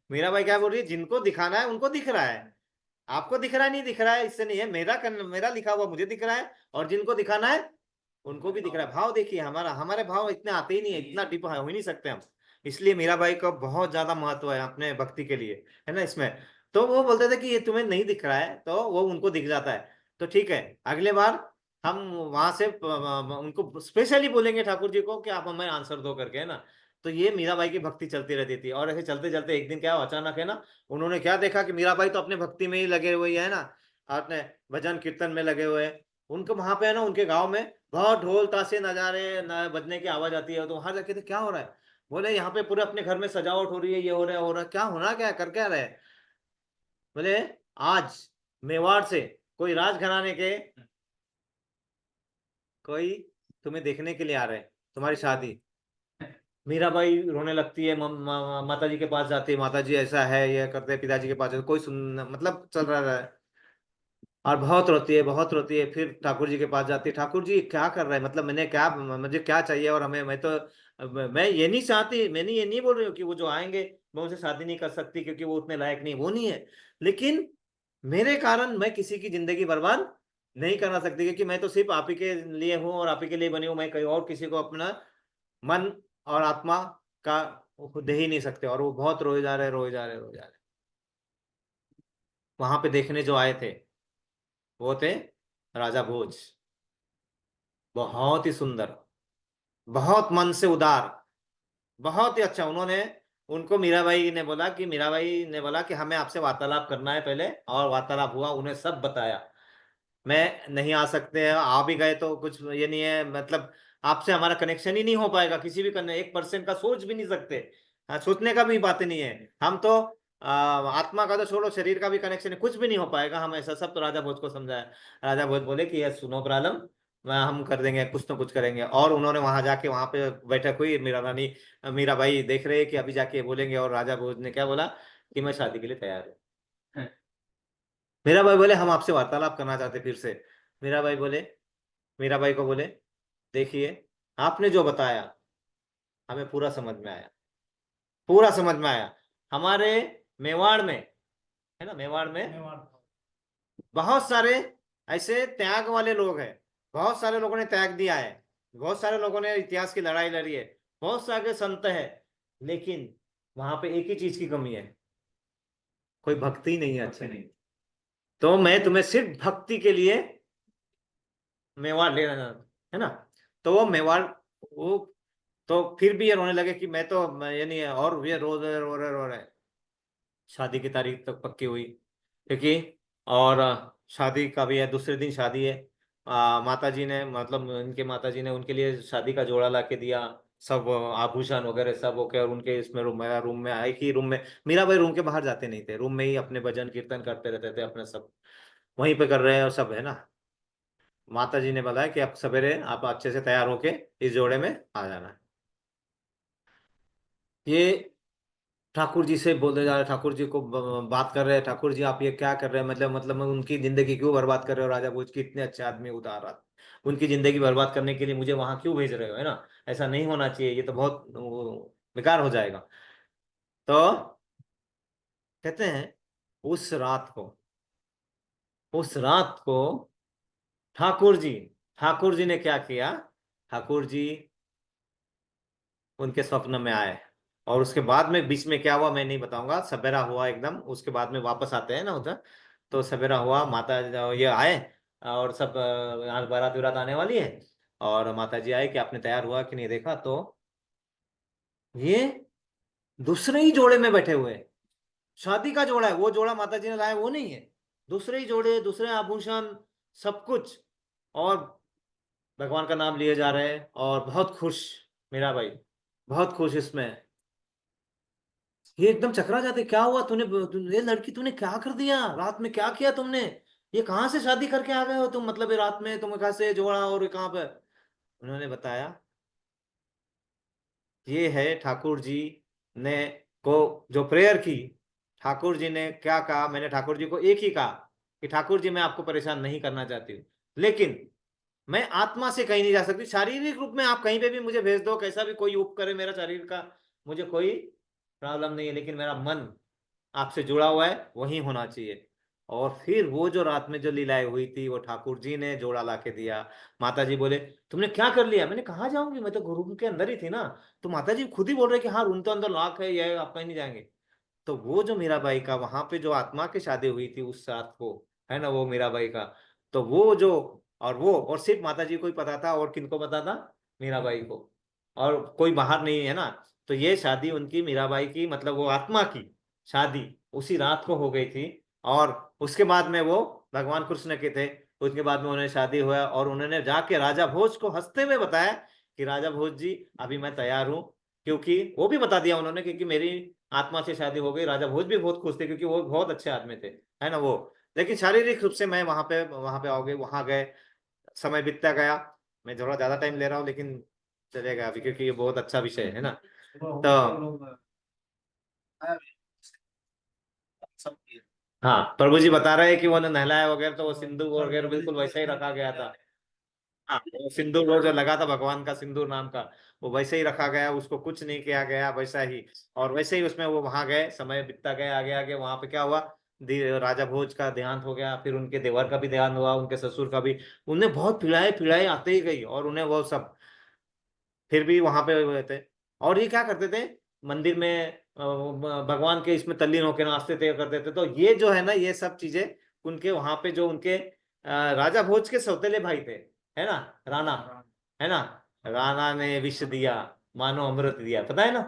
Speaker 1: मेरा भाई क्या बोल रही है, जिनको दिखाना है उनको दिख रहा है, आपको दिख रहा है नहीं दिख रहा है इससे नहीं है, मेरा लिखा हुआ मुझे दिख रहा है, और जिनको दिखाना है उनको भी दिख रहा है। भाव देखिए हमारा, हमारे भाव इतने आते ही नहीं है, इतना डीप हो ही नहीं सकते हम। इसलिए मीरा बाई का बहुत ज्यादा महत्व है अपने भक्ति के लिए, है ना इसमें। तो वो बोलते थे कि ये तुम्हें नहीं दिख रहा है, तो वो उनको दिख जाता है। तो ठीक है, अगले बार हम वहां से उनको स्पेशली बोलेंगे ठाकुर जी को कि आप हमें आंसर दो करके, है ना। तो ये मीराबाई की भक्ति चलती रहती थी। और ऐसे चलते चलते एक दिन क्या हुआ, अचानक, है ना, उन्होंने क्या देखा कि मीराबाई तो अपने भक्ति में ही लगे हुए है ना, अपने भजन कीर्तन में लगे हुए हैं। उनको वहां पे, है ना, उनके गांव में बहुत ढोल ताशे नजारे बजने की आवाज आती है। तो वहां जाके तो क्या हो रहा है, बोले यहाँ पे पूरे अपने घर में सजावट हो रही है, ये हो रहा है, हो रहा है, क्या होना, क्या कर क्या रहे। बोले आज मेवाड़ से कोई राजघराने के कोई तुम्हें देखने के लिए आ रहे हैं, तुम्हारी शादी। मीराबाई रोने लगती है, माता जी के पास जाती है, माता जी ऐसा है, ये करते हैं, पिताजी के पास जाते हैं, कोई सुन मतलब चल रहा है। और बहुत रोती है, बहुत रोती है। फिर ठाकुर जी के पास जाती है, ठाकुर जी क्या कर रहे हैं, मतलब मैंने क्या, मुझे क्या चाहिए, और हमें, मैं तो, मैं ये नहीं चाहती, मैंने ये नहीं बोल रही हूँ कि वो जो आएंगे मैं उनसे शादी नहीं कर सकती क्योंकि वो उतने लायक नहीं, वो नहीं है। लेकिन मेरे कारण मैं किसी की जिंदगी बर्बाद नहीं करना सकती, क्योंकि मैं तो सिर्फ आप ही के लिए हूँ और आप ही के लिए बनी हूँ, मैं कहीं और किसी को अपना मन और आत्मा का दे ही नहीं सकते। और वो बहुत रोए जा रहे, रोए जा रहे, रोए जा रहे। वहां पे देखने जो आए थे वो थे राजा भोज। बहुत ही सुंदर, बहुत मन से उदार, बहुत ही अच्छा। उन्होंने, उनको मीराबाई ने बोला कि, मीराबाई ने बोला कि हमें आपसे वार्तालाप करना है पहले। और वार्तालाप हुआ, उन्हें सब बताया। मैं नहीं आ सकते हैं, आ भी गए तो कुछ ये नहीं है, मतलब आपसे हमारा कनेक्शन ही नहीं हो पाएगा, किसी भी करने 1% का सोच भी नहीं सकते। हाँ, सोचने का भी बात नहीं है हम तो। आत्मा का तो छोड़ो, शरीर का भी कनेक्शन है, कुछ भी नहीं हो पाएगा हम ऐसा सब। तो राजा भोज को समझाया। राजा भोज बोले कि यह सुनो प्रॉब्लम, हम कर देंगे, कुछ तो कुछ करेंगे। और उन्होंने वहां जाके, वहां पे बैठक हुई, मीरा रानी, मीराबाई देख रहे हैं कि अभी जाके बोलेंगे। और राजा भोज ने क्या बोला कि मैं शादी के लिए तैयार हूँ। मीरा भाई बोले हम आपसे वार्तालाप करना चाहते फिर से। मीरा भाई बोले, मीरा भाई को बोले, देखिए आपने जो बताया हमें पूरा समझ में आया, पूरा समझ में आया। हमारे मेवाड़ में, है ना, मेवाड़ में बहुत सारे ऐसे त्याग वाले लोग हैं। बहुत सारे लोगों ने त्याग दिया है, बहुत सारे लोगों ने इतिहास की लड़ाई लड़ी है, बहुत सारे संत है। लेकिन वहां पे एक ही चीज की कमी है, कोई भक्ति नहीं है, अच्छे नहीं। तो मैं तुम्हें सिर्फ भक्ति के लिए मेवाड़ ले रहा है ना। तो वो मेवाड़, वो तो फिर भी ये रोने लगे कि मैं तो ये नहीं है, और ये रो रहे। शादी की तारीख तक पक्की हुई, क्योंकि और शादी का भी है, दूसरे दिन शादी है। माता जी ने, मतलब इनके माता जी ने उनके लिए शादी का जोड़ा ला के दिया, सब आभूषण वगैरह सब ओके। और उनके इसमें रूम, मेरा रूम में आई कि रूम में, मीरा भाई रूम के बाहर जाते नहीं थे, रूम में ही अपने भजन कीर्तन करते रहते थे, अपने सब वहीं पे कर रहे हैं और सब है ना। माता जी ने बताया कि अब सवेरे आप अच्छे से तैयार होके इस जोड़े में आ जाना। ये ठाकुर जी से बोलते जा रहे, ठाकुर जी को बात कर रहे हैं, ठाकुर जी आप ये क्या कर रहे हैं, मतलब उनकी जिंदगी क्यों बर्बाद कर रहे हो, राजा भोज के इतने अच्छे आदमी, उदार आदमी, उनकी जिंदगी बर्बाद करने के लिए मुझे वहां क्यों भेज रहे हो, है ना। ऐसा नहीं होना चाहिए, ये तो बहुत बेकार हो जाएगा। तो कहते हैं उस रात को, उस रात को ठाकुर जी, ठाकुर जी ने क्या किया, ठाकुर जी उनके स्वप्न में आए। और उसके बाद में बीच में क्या हुआ मैं नहीं बताऊंगा, सवेरा हुआ एकदम, उसके बाद में वापस आते हैं ना उधर। तो सवेरा हुआ, माता ये आए, और सब यहाँ बारात विरात आने वाली है। और माता जी आए कि आपने तैयार हुआ कि नहीं, देखा तो ये दूसरे ही जोड़े में बैठे हुए हैं। शादी का जोड़ा है, वो जोड़ा माता जी ने लाया वो नहीं है, दूसरे ही जोड़े, दूसरे आभूषण, सब कुछ। और भगवान का नाम लिए जा रहे हैं और बहुत खुश, मेरा भाई बहुत खुश इसमें। ये एकदम चकरा जाते, क्या हुआ ये लड़की तूने क्या कर दिया, रात में क्या किया तुमने, ये कहाँ से शादी करके आ गए हो तुम, मतलब ये रात में तुम कहाँ से जोड़ा और ये कहाँ पे। उन्होंने बताया ये है ठाकुर जी ने को जो प्रेयर की, ठाकुर जी ने क्या कहा, मैंने ठाकुर जी को एक ही कहा कि ठाकुर जी मैं आपको परेशान नहीं करना चाहती हूँ, लेकिन मैं आत्मा से कहीं नहीं जा सकती, शारीरिक रूप में आप कहीं पे भी मुझे भेज दो, कैसा भी कोई उप करे मेरा शरीर का, मुझे कोई प्रॉब्लम नहीं है, लेकिन मेरा मन आपसे जुड़ा हुआ है, वही होना चाहिए। और फिर वो जो रात में जो लीलाएं हुई थी, वो ठाकुर जी ने जोड़ा ला के दिया। माता जी बोले तुमने क्या कर लिया, मैंने कहा जाऊंगी, मैं तो रूम के अंदर ही थी ना। तो माता जी खुद ही बोल रहे कि हाँ रूम तो अंदर लॉक है, ये आप कहीं नहीं जाएंगे। तो वो जो मीराबाई का वहां पे जो आत्मा की शादी हुई थी उस रात को, है ना, वो मीराबाई का, तो वो जो, और वो, और सिर्फ माता जी को ही पता था, और किनको पता था, मीराबाई को, और कोई बाहर नहीं है ना। तो ये शादी उनकी मीराबाई की, मतलब वो आत्मा की शादी उसी रात को हो गई थी। और उसके बाद में वो भगवान कृष्ण के थे, उसके बाद में उन्हें शादी हुआ, और उन्होंने जाके राजा भोज को हंसते हुए बताया कि राजा भोज जी अभी मैं तैयार हूँ, क्योंकि वो भी बता दिया उन्होंने, क्योंकि मेरी आत्मा से शादी हो गई। राजा भोज भी बहुत खुश थे, क्योंकि वो बहुत अच्छे आदमी थे, है ना वो। लेकिन शारीरिक रूप से मैं वहां पे आओगे, वहां गए, समय बीतता गया। मैं थोड़ा ज्यादा टाइम ले रहा हूँ, लेकिन चलेगा अभी, क्योंकि ये बहुत अच्छा विषय है ना। तो हाँ, प्रभु जी बता रहे हैं कि वो नहलाया वगैरह, तो वो सिंदूर वगैरह बिल्कुल वैसा ही रखा गया था। हाँ, वो सिंदूर वो जो लगा था भगवान का सिंदूर नाम का, वो वैसे ही रखा गया, उसको कुछ नहीं किया गया, वैसा ही। और वैसे ही उसमें वो वहां गए, समय बीतता गया, आगे आगे वहां पे क्या हुआ, राजा भोज का देहांत हो गया, फिर उनके देवर का भी देहांत हुआ, उनके ससुर का भी। उन्हें बहुत पीड़ाए पीड़ाए आते ही गई, और उन्हें वो सब फिर भी वहां पे हुए थे। और ये क्या करते थे, मंदिर में भगवान के इसमें तल्लीन होकर नाचते थे, करते थे। तो ये जो है ना, ये सब चीजें उनके वहां पे जो उनके राजा भोज के सौतेले भाई थे, है ना, राणा, है ना, राणा ने विष दिया मानो अमृत दिया, पता है ना,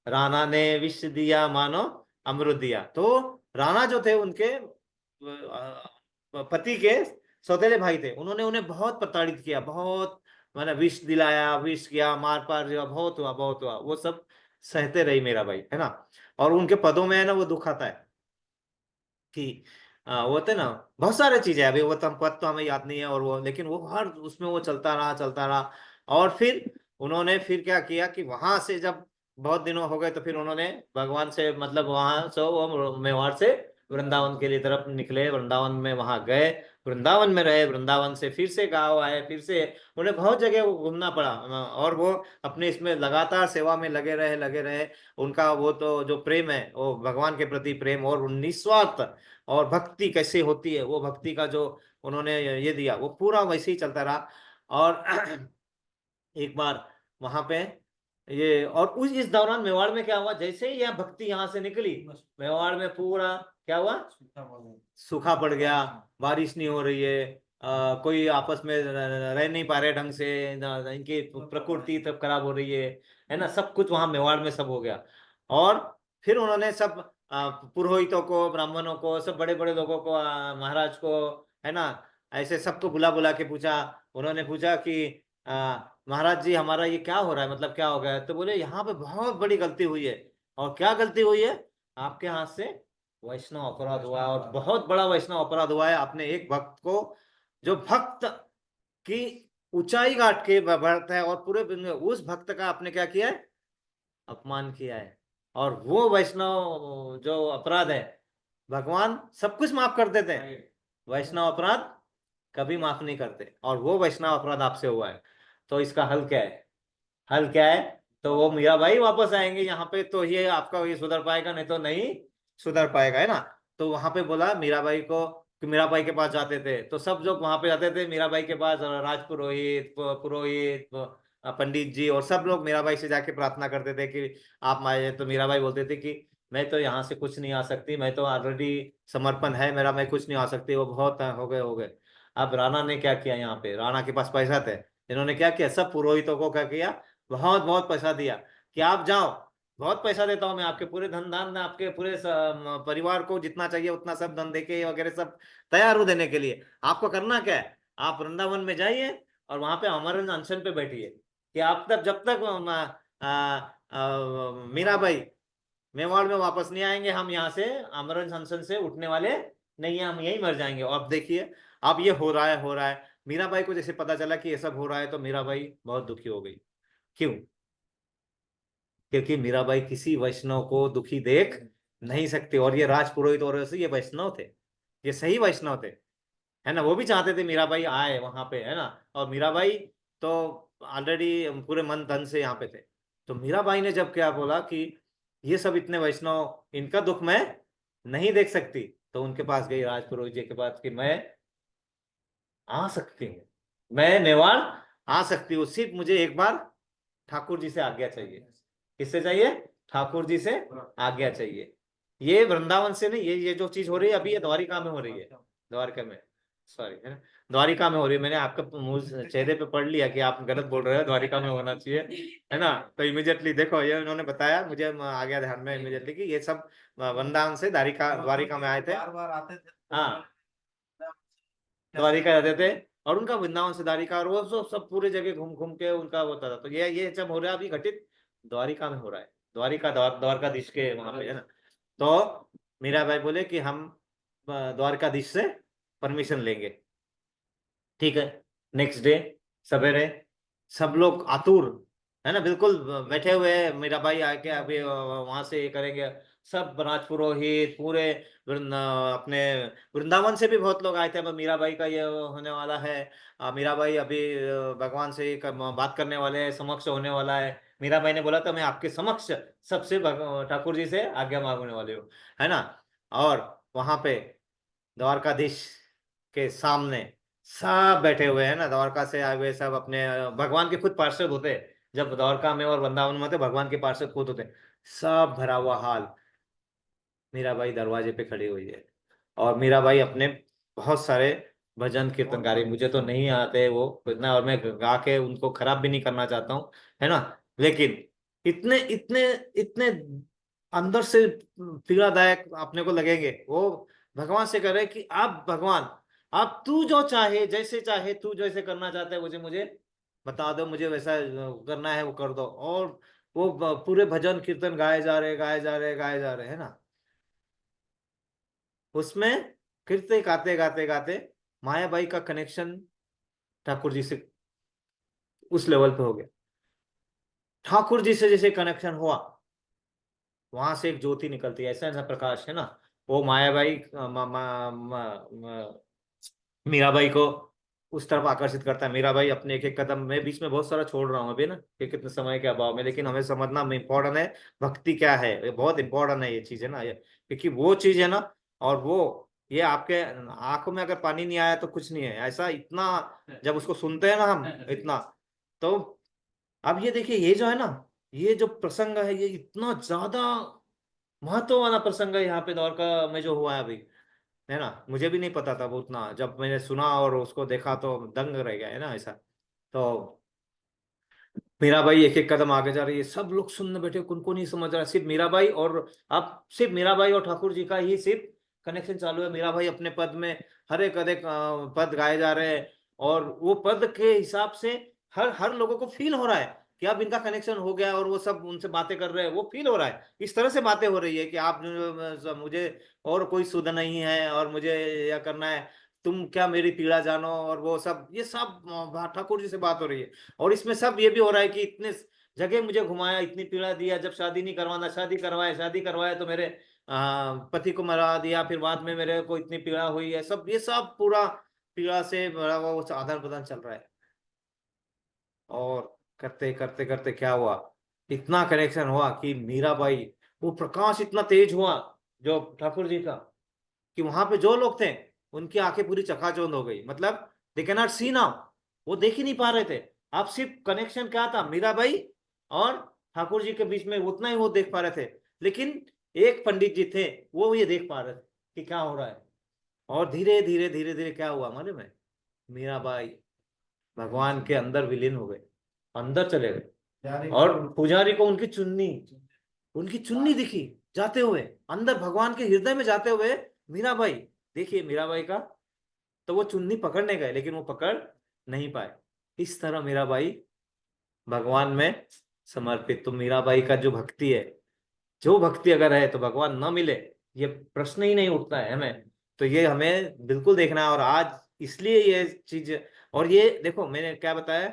Speaker 1: राणा ने विष दिया मानो अमृत दिया। तो राणा जो थे उनके पति के सौतेले भाई थे, उन्होंने उन्हें बहुत प्रताड़ित किया, बहुत, मैंने विष दिलाया, विष किया, मार पार दिया, बहुत हुआ, बहुत हुआ, वो सब सहते रही मेरा भाई, है ना। और उनके पदों में है ना वो दुख आता है कि वो थे ना, बहुत सारे चीजें अभी वो तम पद तो हमें याद नहीं है, और वो, लेकिन वो हर उसमें वो चलता रहा, चलता रहा। और फिर उन्होंने फिर क्या किया कि वहां से जब बहुत दिनों हो गए, तो फिर उन्होंने भगवान से, मतलब वहां से वो मेवाड़ से वृंदावन के लिए तरफ निकले, वृंदावन में वहां गए, वृंदावन में रहे, वृंदावन से फिर से गाँव आए, फिर से उन्हें बहुत जगह वो घूमना पड़ा। और वो अपने इसमें लगातार सेवा में लगे रहे, लगे रहे। उनका वो तो जो प्रेम है, वो भगवान के प्रति प्रेम और निस्वार्थ, और भक्ति कैसे होती है, वो भक्ति का जो उन्होंने ये दिया, वो पूरा वैसे ही चलता रहा। और एक बार वहां पे ये, और उस इस दौरान मेवाड़ में क्या हुआ, जैसे ही यह भक्ति यहाँ से निकली, मेवाड़ में पूरा क्या हुआ, सूखा पड़ गया, बारिश नहीं हो रही है, कोई आपस में रह नहीं पा रहे ढंग से, इनकी प्रकृति तब खराब हो रही है ना, सब कुछ वहां मेवाड़ में सब हो गया। और फिर उन्होंने सब पुरोहितों को, ब्राह्मणों को, सब बड़े बड़े लोगों को, महाराज को, है ना, ऐसे सबको बुला बुला के पूछा। उन्होंने पूछा कि महाराज जी हमारा ये क्या हो रहा है, मतलब क्या हो गया है? तो बोले यहाँ पे बहुत बड़ी गलती हुई है। और क्या गलती हुई है? आपके हाथ से वैष्णव अपराध हुआ है, और बहुत बड़ा वैष्णव अपराध हुआ है। आपने एक भक्त को, जो भक्त की ऊंचाई गांठ के बढ़ता है, और पूरे उस भक्त का आपने क्या किया है? अपमान किया है। और वो वैष्णव जो अपराध है, भगवान सब कुछ माफ कर देते हैं, वैष्णव अपराध कभी माफ नहीं करते, और वो वैष्णव अपराध आपसे हुआ है। तो इसका हल क्या है? हल क्या है? तो वो मीराबाई वापस आएंगे यहाँ पे, तो ये आपका ये सुधर पाएगा, नहीं तो नहीं सुधर पाएगा, है ना। तो वहां पे बोला मीराबाई को, कि मीराबाई के पास जाते थे तो सब लोग वहां पे जाते थे मीराबाई के पास, राजपुरोहित, पुरोहित, पंडित जी, और सब लोग मीराबाई से जाके प्रार्थना करते थे कि आप आए। तो मीराबाई बोलते थे कि मैं तो यहाँ से कुछ नहीं आ सकती, मैं तो ऑलरेडी समर्पण है मेरा, मैं कुछ नहीं आ सकती, वो बहुत हो गए। अब राणा ने क्या किया? यहाँ पे राणा के पास पैसा थे, इन्होंने क्या किया? सब पुरोहितों को क्या किया? बहुत बहुत पैसा दिया कि आप जाओ, बहुत पैसा देता हूं मैं, आपके पूरे धन दान, आपके पूरे परिवार को जितना चाहिए उतना सब धन देके वगैरह सब तैयार हूं देने के लिए। आपको करना क्या है? आप वृंदावन में जाइए और वहां पे अमर अनशन पे बैठिए, कि आप तक जब तक मीराबाई मेवाड़ में वापस नहीं आएंगे, हम यहाँ से अमर अनशन से उठने वाले नहीं है, हम यहीं मर जाएंगे। और अब देखिए, अब ये हो रहा है, हो रहा है। मीराबाई को जैसे पता चला कि ये सब हो रहा है, तो मीराबाई बहुत दुखी हो गई। क्यों? क्योंकि मीराबाई किसी वैष्णव को दुखी देख नहीं सकते, और ये राजपुरोहित और ये वैष्णव थे, ये सही वैष्णव थे, है ना। वो भी चाहते थे मीराबाई आए वहां पे, है ना। और मीराबाई तो ऑलरेडी पूरे मन धन से यहाँ पे थे। तो मीराबाई ने जब क्या बोला कि ये सब इतने वैष्णव, इनका दुख मैं नहीं देख सकती, तो उनके पास गई, राजपुरोहित जी के पास, कि मैं आ सकती हूँ, मैं मेवाड़ आ सकती हूँ, सिर्फ मुझे एक बार ठाकुर जी से आज्ञा चाहिए। किससे चाहिए? ठाकुर जी से आज्ञा चाहिए। ये वृंदावन से नहीं, ये जो चीज हो रही है अभी, ये द्वारिका में हो रही है, द्वारिका में, सॉरी, है ना, द्वारिका में हो रही है। मैंने आपका मुंह चेहरे पे पढ़ लिया कि आप गलत बोल रहे हो, द्वारिका में होना चाहिए, है ना। तो इमीडिएटली देखो, ये उन्होंने बताया मुझे, आ गया ध्यान में इमीडिएटली कि ये सब वृंदावन से द्वारिका द्वारिका में आए थे। हाँ, द्वारिका रहते थे, और उनका वृंदावन से द्वारिका, और वो सब पूरे जगह घूम घूम के उनका होता था। तो ये जब हो रहा है अभी घटित, द्वारिका में हो रहा है, द्वारिका द्वारकाधीश के वहां पे, है ना। तो मीरा भाई बोले कि हम द्वारकाधीश से परमिशन लेंगे। ठीक है। नेक्स्ट डे सवेरे सब लोग आतुर, है ना, बिल्कुल बैठे हुए हैं, मेरा भाई आके अभी वहां से ये करेंगे। सब राजपुरोहित पूरे अपने वृंदावन से भी बहुत लोग आए थे। अब मीराबाई का ये होने वाला है, मीराबाई अभी भगवान से बात करने वाले हैं, समक्ष होने वाला है। मीराबाई ने बोला था मैं आपके समक्ष सबसे ठाकुर जी से आज्ञा मांगने वाले हूँ, है ना। और वहां पे द्वारकाधीश के सामने सब बैठे हुए हैं ना, द्वारका से आए हुए सब अपने भगवान के खुद पार्षद होते हैं। जब द्वारका में और वृंदावन में होते, भगवान के पार्षद खुद होते हैं। सब भरा हुआ हाल, मीराबाई दरवाजे पे खड़ी हुई है, और मीराबाई अपने बहुत सारे भजन कीर्तन गा रही। मुझे तो नहीं आते वो इतना, और मैं गा के उनको खराब भी नहीं करना चाहता हूँ, है ना। लेकिन इतने इतने इतने अंदर से पीड़ादायक अपने को लगेंगे। वो भगवान से कह रहे कि आप भगवान, आप तू जो चाहे, जैसे चाहे, तू जैसे करना चाहता है, मुझे मुझे बता दो, मुझे वैसा करना है वो कर दो। और वो पूरे भजन कीर्तन गाए जा रहे, गाए जा रहे, गाए जा रहे, है ना। उसमें कीर्तन गाते गाते गाते मायाबाई का कनेक्शन ठाकुर जी से उस लेवल पे हो गया। ठाकुर जी से जैसे कनेक्शन हुआ, वहां से एक ज्योति निकलती है, ऐसा ऐसा प्रकाश, है ना। वो मायाबाई मीराबाई को उस तरफ आकर्षित करता है। मीराबाई अपने एक एक कदम, मैं बीच में बहुत सारा छोड़ रहा हूँ अभी ना, कि कितने समय के अभाव में, लेकिन हमें समझना इम्पोर्टेंट है भक्ति क्या है, ये बहुत इंपॉर्टेंट है ये चीज, है ना ये, क्योंकि वो चीज है ना। और वो ये आपके आंखों में अगर पानी नहीं आया तो कुछ नहीं है, ऐसा इतना जब उसको सुनते हैं ना हम, इतना। तो अब ये देखिए, ये जो है ना, ये जो प्रसंग है, ये इतना ज्यादा महत्व वाला प्रसंग है यहाँ पे द्वारका में जो हुआ है अभी, है ना। मुझे भी नहीं पता था वो उतना, जब मैंने सुना और उसको देखा तो दंग रह गया, है ना ऐसा। तो मीराबाई एक एक कदम आगे जा रही है, सब लोग सुनने बैठे, उनको नहीं समझ रहा, सिर्फ मीराबाई और अब सिर्फ मीराबाई और ठाकुर जी का ही सिर्फ कनेक्शन चालू है। मीराबाई अपने पद में हर एक पद गाए जा रहे हैं, और वो पद के हिसाब से हर हर लोगों को फील हो रहा है कि अब इनका कनेक्शन हो गया, और वो सब उनसे बातें कर रहे हैं, वो फील हो रहा है, इस तरह से बातें हो रही है कि आप मुझे और कोई सुध नहीं है, और मुझे यह करना है, तुम क्या मेरी पीड़ा जानो, और वो सब, ये सब ठाकुर जी से बात हो रही है। और इसमें सब ये भी हो रहा है कि इतने जगह मुझे घुमाया, इतनी पीड़ा दिया, जब शादी नहीं करवाना शादी करवाया तो मेरे पति को मरा दिया, फिर बाद में मेरे को इतनी पीड़ा हुई है, सब ये सब पूरा पीड़ा से भरा हुआ वो आदान प्रदान चल रहा है। और करते करते करते क्या हुआ, इतना कनेक्शन हुआ कि मीराबाई, वो प्रकाश इतना तेज हुआ जो ठाकुर जी का, कि वहां पे जो लोग थे उनकी आंखें पूरी चकाचौंध हो गई, मतलब they can not see now, वो देख ही नहीं पा रहे थे। आप सिर्फ कनेक्शन क्या था, मीराबाई और ठाकुर जी के बीच में, उतना ही वो देख पा रहे थे। लेकिन एक पंडित जी थे, वो ये देख पा रहे थे कि क्या हो रहा है। और धीरे धीरे धीरे धीरे क्या हुआ मालूम है, मीराबाई भगवान के अंदर विलीन हो गए, अंदर चले गए, और पुजारी को उनकी चुन्नी दिखी जाते हुए, अंदर भगवान के हृदय में जाते हुए। मीराबाई, देखिए मीराबाई का, तो वो चुन्नी पकड़ने गए लेकिन वो पकड़ नहीं पाए। इस तरह मीराबाई भगवान में समर्पित। तो मीराबाई का जो भक्ति है, जो भक्ति अगर है तो भगवान न मिले, ये प्रश्न ही नहीं उठता है हमें। तो ये हमें बिल्कुल देखना है, और आज इसलिए ये चीज। और ये देखो मैंने क्या बताया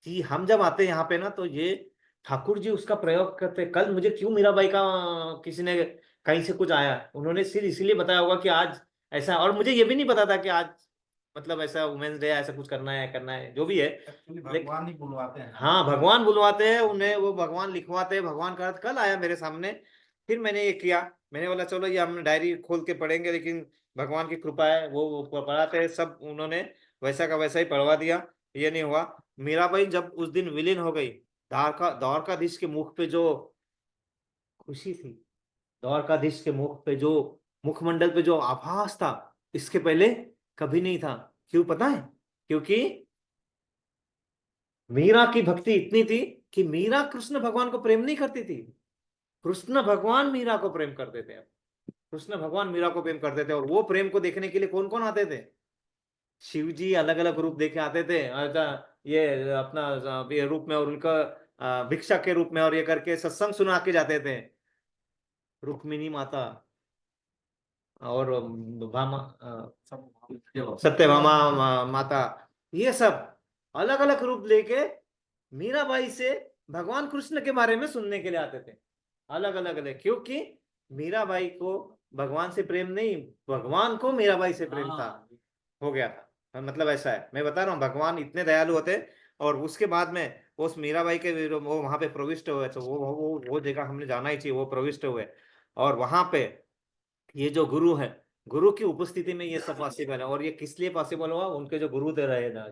Speaker 1: कि हम जब आते हैं यहाँ पे ना, तो ये ठाकुर जी उसका प्रयोग करते। कल मुझे क्यों मीराबाई का किसी ने कहीं से कुछ आया, उन्होंने सिर्फ इसीलिए बताया होगा कि आज ऐसा, और मुझे ये भी नहीं पता था कि आज मतलब ऐसा वुमेन्स डे, ऐसा कुछ करना है जो भी है। भगवान ही बुलवाते हैं, हाँ भगवान बुलवाते हैं उन्हें, वो भगवान लिखवाते हैं। भगवान का अर्थ कल आया मेरे सामने, फिर मैंने ये किया, मैंने बोला चलो ये हम डायरी खोल के पढ़ेंगे, लेकिन भगवान की कृपा है, वो पढ़ाते हैं सब, उन्होंने वैसा का वैसा ही पढ़वा दिया। ये नहीं हुआ। मीराबाई जब उस दिन विलीन हो गई, द्वारकाधीश के मुख पे जो खुशी थी, द्वारकाधीश के मुख पे जो, मुखमंडल पे जो आभास था, इसके पहले कभी नहीं था। क्यों पता है? क्योंकि मीरा की भक्ति इतनी थी कि मीरा कृष्ण भगवान को प्रेम नहीं करती थी, कृष्ण भगवान मीरा को प्रेम करते थे। कृष्ण भगवान मीरा को प्रेम करते थे, और वो प्रेम को देखने के लिए कौन कौन आते थे? शिव जी अलग अलग रूप देखे आते थे, ये अपना ये रूप में, और उनका भिक्षा के रूप में, और ये करके सत्संग सुना के जाते थे। रुक्मिणी माता और भामा, सत्यभामा माता, ये सब अलग अलग रूप लेके मीराबाई से भगवान कृष्ण के बारे में सुनने के लिए आते थे, अलग अलग अलग। क्योंकि मीराबाई को भगवान से प्रेम नहीं, भगवान को मीराबाई से प्रेम था, हो गया था। मतलब ऐसा है, मैं बता रहा हूँ, भगवान इतने दयालु होते। और उसके बाद में उस मीराबाई के वो वहां पे प्रविष्ट हुए, तो वो जगह हमने जाना ही चाहिए, वो प्रविष्ट हुए। और वहां पे ये जो गुरु है, गुरु की उपस्थिति में ये सब पॉसिबल है। और ये किस लिए पॉसिबल हुआ? उनके जो गुरु थे रहे ना,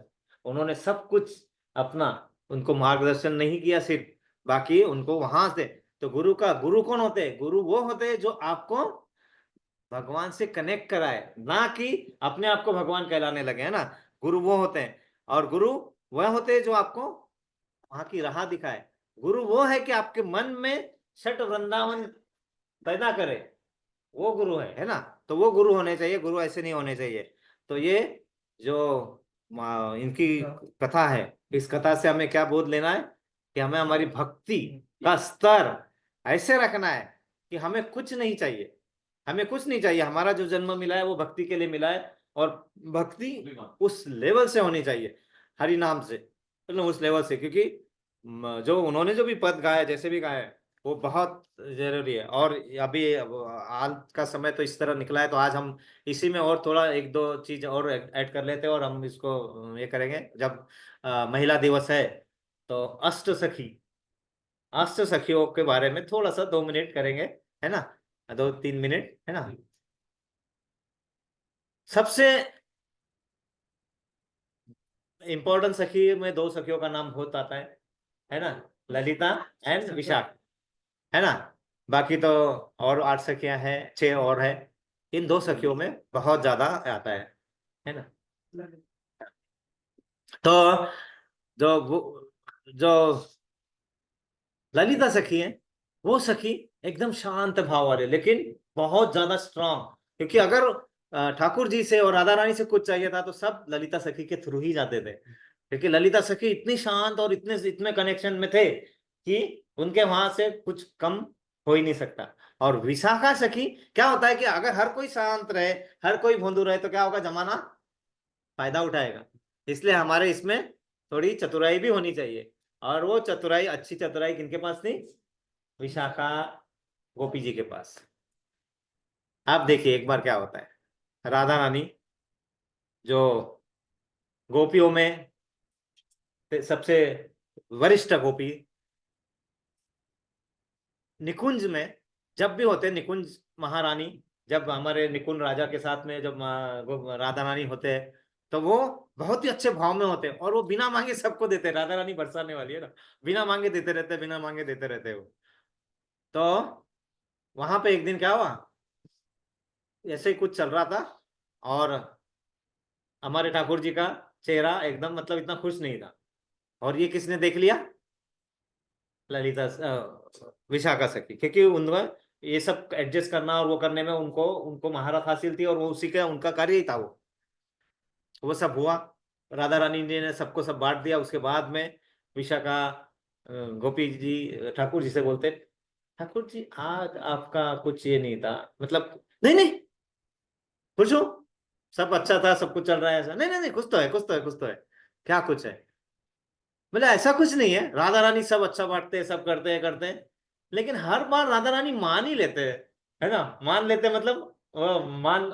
Speaker 1: उन्होंने सब कुछ अपना, उनको मार्गदर्शन नहीं किया सिर्फ, बाकी उनको वहां से। तो गुरु कौन होते हैं? गुरु वो होते हैं जो आपको भगवान से कनेक्ट कराए, ना कि अपने आप को भगवान कहलाने लगे, है ना। गुरु वो होते हैं, और गुरु वह होते हैं जो आपको वहां की राह दिखाए। गुरु वो है कि आपके मन में छठ वृंदावन पैदा करे, वो गुरु है ना। तो वो गुरु होने चाहिए, गुरु ऐसे नहीं होने चाहिए। तो ये जो इनकी कथा है, इस कथा से हमें क्या बोध लेना है? कि हमें हमारी भक्ति का स्तर ऐसे रखना है कि हमें कुछ नहीं चाहिए, हमें कुछ नहीं चाहिए। हमारा जो जन्म मिला है वो भक्ति के लिए मिला है, और भक्ति उस लेवल से होनी चाहिए, हरि नाम से, मतलब उस लेवल से। क्योंकि जो उन्होंने जो भी पद गाया, जैसे भी गाया, वो बहुत जरूरी है। और अभी हाल का समय तो इस तरह निकला है, तो आज हम इसी में और थोड़ा एक दो चीज और ऐड कर लेते हैं, और हम इसको ये करेंगे जब महिला दिवस है, तो अष्ट सखियों के बारे में थोड़ा सा 2 मिनट करेंगे, है ना, 2-3 मिनट, है ना। सबसे इंपॉर्टेंट सखी में दो सखियों का नाम बहुत आता है ना, ललिता एंड विशाख, है ना। बाकी तो और 8 सखियां हैं, 6 और है। इन 2 सखियों में बहुत ज्यादा आता है ना। तो जो ललिता सखी है, वो सखी एकदम शांत भाव वाले, लेकिन बहुत ज्यादा स्ट्रांग। क्योंकि अगर ठाकुर जी से और राधा रानी से कुछ चाहिए था तो सब ललिता सखी के थ्रू ही जाते थे, क्योंकि ललिता सखी इतनी शांत और इतने इतने कनेक्शन में थे कि उनके वहां से कुछ कम हो ही नहीं सकता। और विशाखा सखी, क्या होता है कि अगर हर कोई शांत रहे, हर कोई भोंदू रहे, तो क्या होगा, जमाना फायदा उठाएगा। इसलिए हमारे इसमें थोड़ी चतुराई भी होनी चाहिए। और वो चतुराई, अच्छी चतुराई किनके पास थी? विशाखा गोपी जी के पास। आप देखिए एक बार क्या होता है। राधा रानी जो गोपियों में सबसे वरिष्ठ गोपी, निकुंज में जब भी होते, निकुंज महारानी, जब हमारे निकुंज राजा के साथ में जब राधा रानी होते हैं, तो वो बहुत ही अच्छे भाव में होते हैं और वो बिना मांगे सबको देते हैं। राधा रानी बरसाने वाली है ना, बिना मांगे देते रहते, बिना मांगे देते रहते वो। तो वहां पे एक दिन क्या हुआ, ऐसे ही कुछ चल रहा था और हमारे ठाकुर जी का चेहरा एकदम मतलब इतना खुश नहीं था। और ये किसने देख लिया? ललिता विशाखा सखी, क्योंकि उनको ये सब एडजस्ट करना और वो करने में उनको उनको महारत हासिल थी, और वो उसी का उनका कार्य ही था वो सब हुआ। राधा रानी जी ने सबको सब बांट दिया। उसके बाद में विशाखा गोपी जी ठाकुर जी से बोलते, ठाकुर जी आज आपका कुछ ये नहीं था, मतलब नहीं नहीं, खुश हो, सब अच्छा था, सब कुछ चल रहा है ऐसा, नहीं नहीं नहीं, कुछ तो है, कुछ तो है, कुछ तो है। क्या कुछ है? बोले ऐसा कुछ नहीं है, राधा रानी सब अच्छा बांटते हैं, सब करते हैं, लेकिन हर बार राधा रानी मान ही लेते हैं, है ना। मान लेते हैं मतलब मान,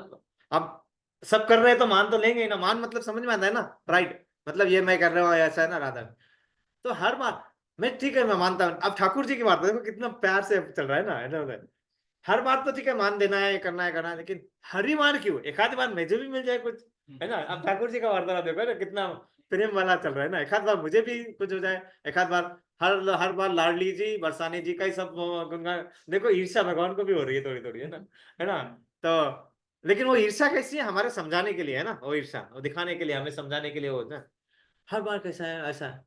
Speaker 1: अब सब कर रहे हैं तो मान तो लेंगे ही ना। मान मतलब समझ में आता है ना, राइट, मतलब ये मैं कर रहा हूँ ऐसा है ना राधा। तो हर बार मैं ठीक है, मैं मानता हूँ। अब ठाकुर जी की बात देखो कितना प्यार से चल रहा है ना, है ना। हर बार तो ठीक है, मान देना है, करना है, लेकिन हर ही बार क्यों? एक आध बार मुझे भी मिल जाए कुछ, है ना। अब ठाकुर जी का वार्तालाप देखो ना, कितना प्रेम वाला चल रहा है ना। एक आध बार मुझे भी कुछ हो जाए, एक आध बार, हर हर बार लाडली जी बरसाने जी का ही सब गंगा। देखो ईर्ष्या भगवान को भी हो रही है थोड़ी थोड़ी, है ना, है ना। तो लेकिन वो ईर्ष्या कैसी है? हमारे समझाने के लिए है ना, वो ईर्ष्या वो दिखाने के लिए, हमें समझाने के लिए हो ना। हर बार कैसा है, ऐसा है।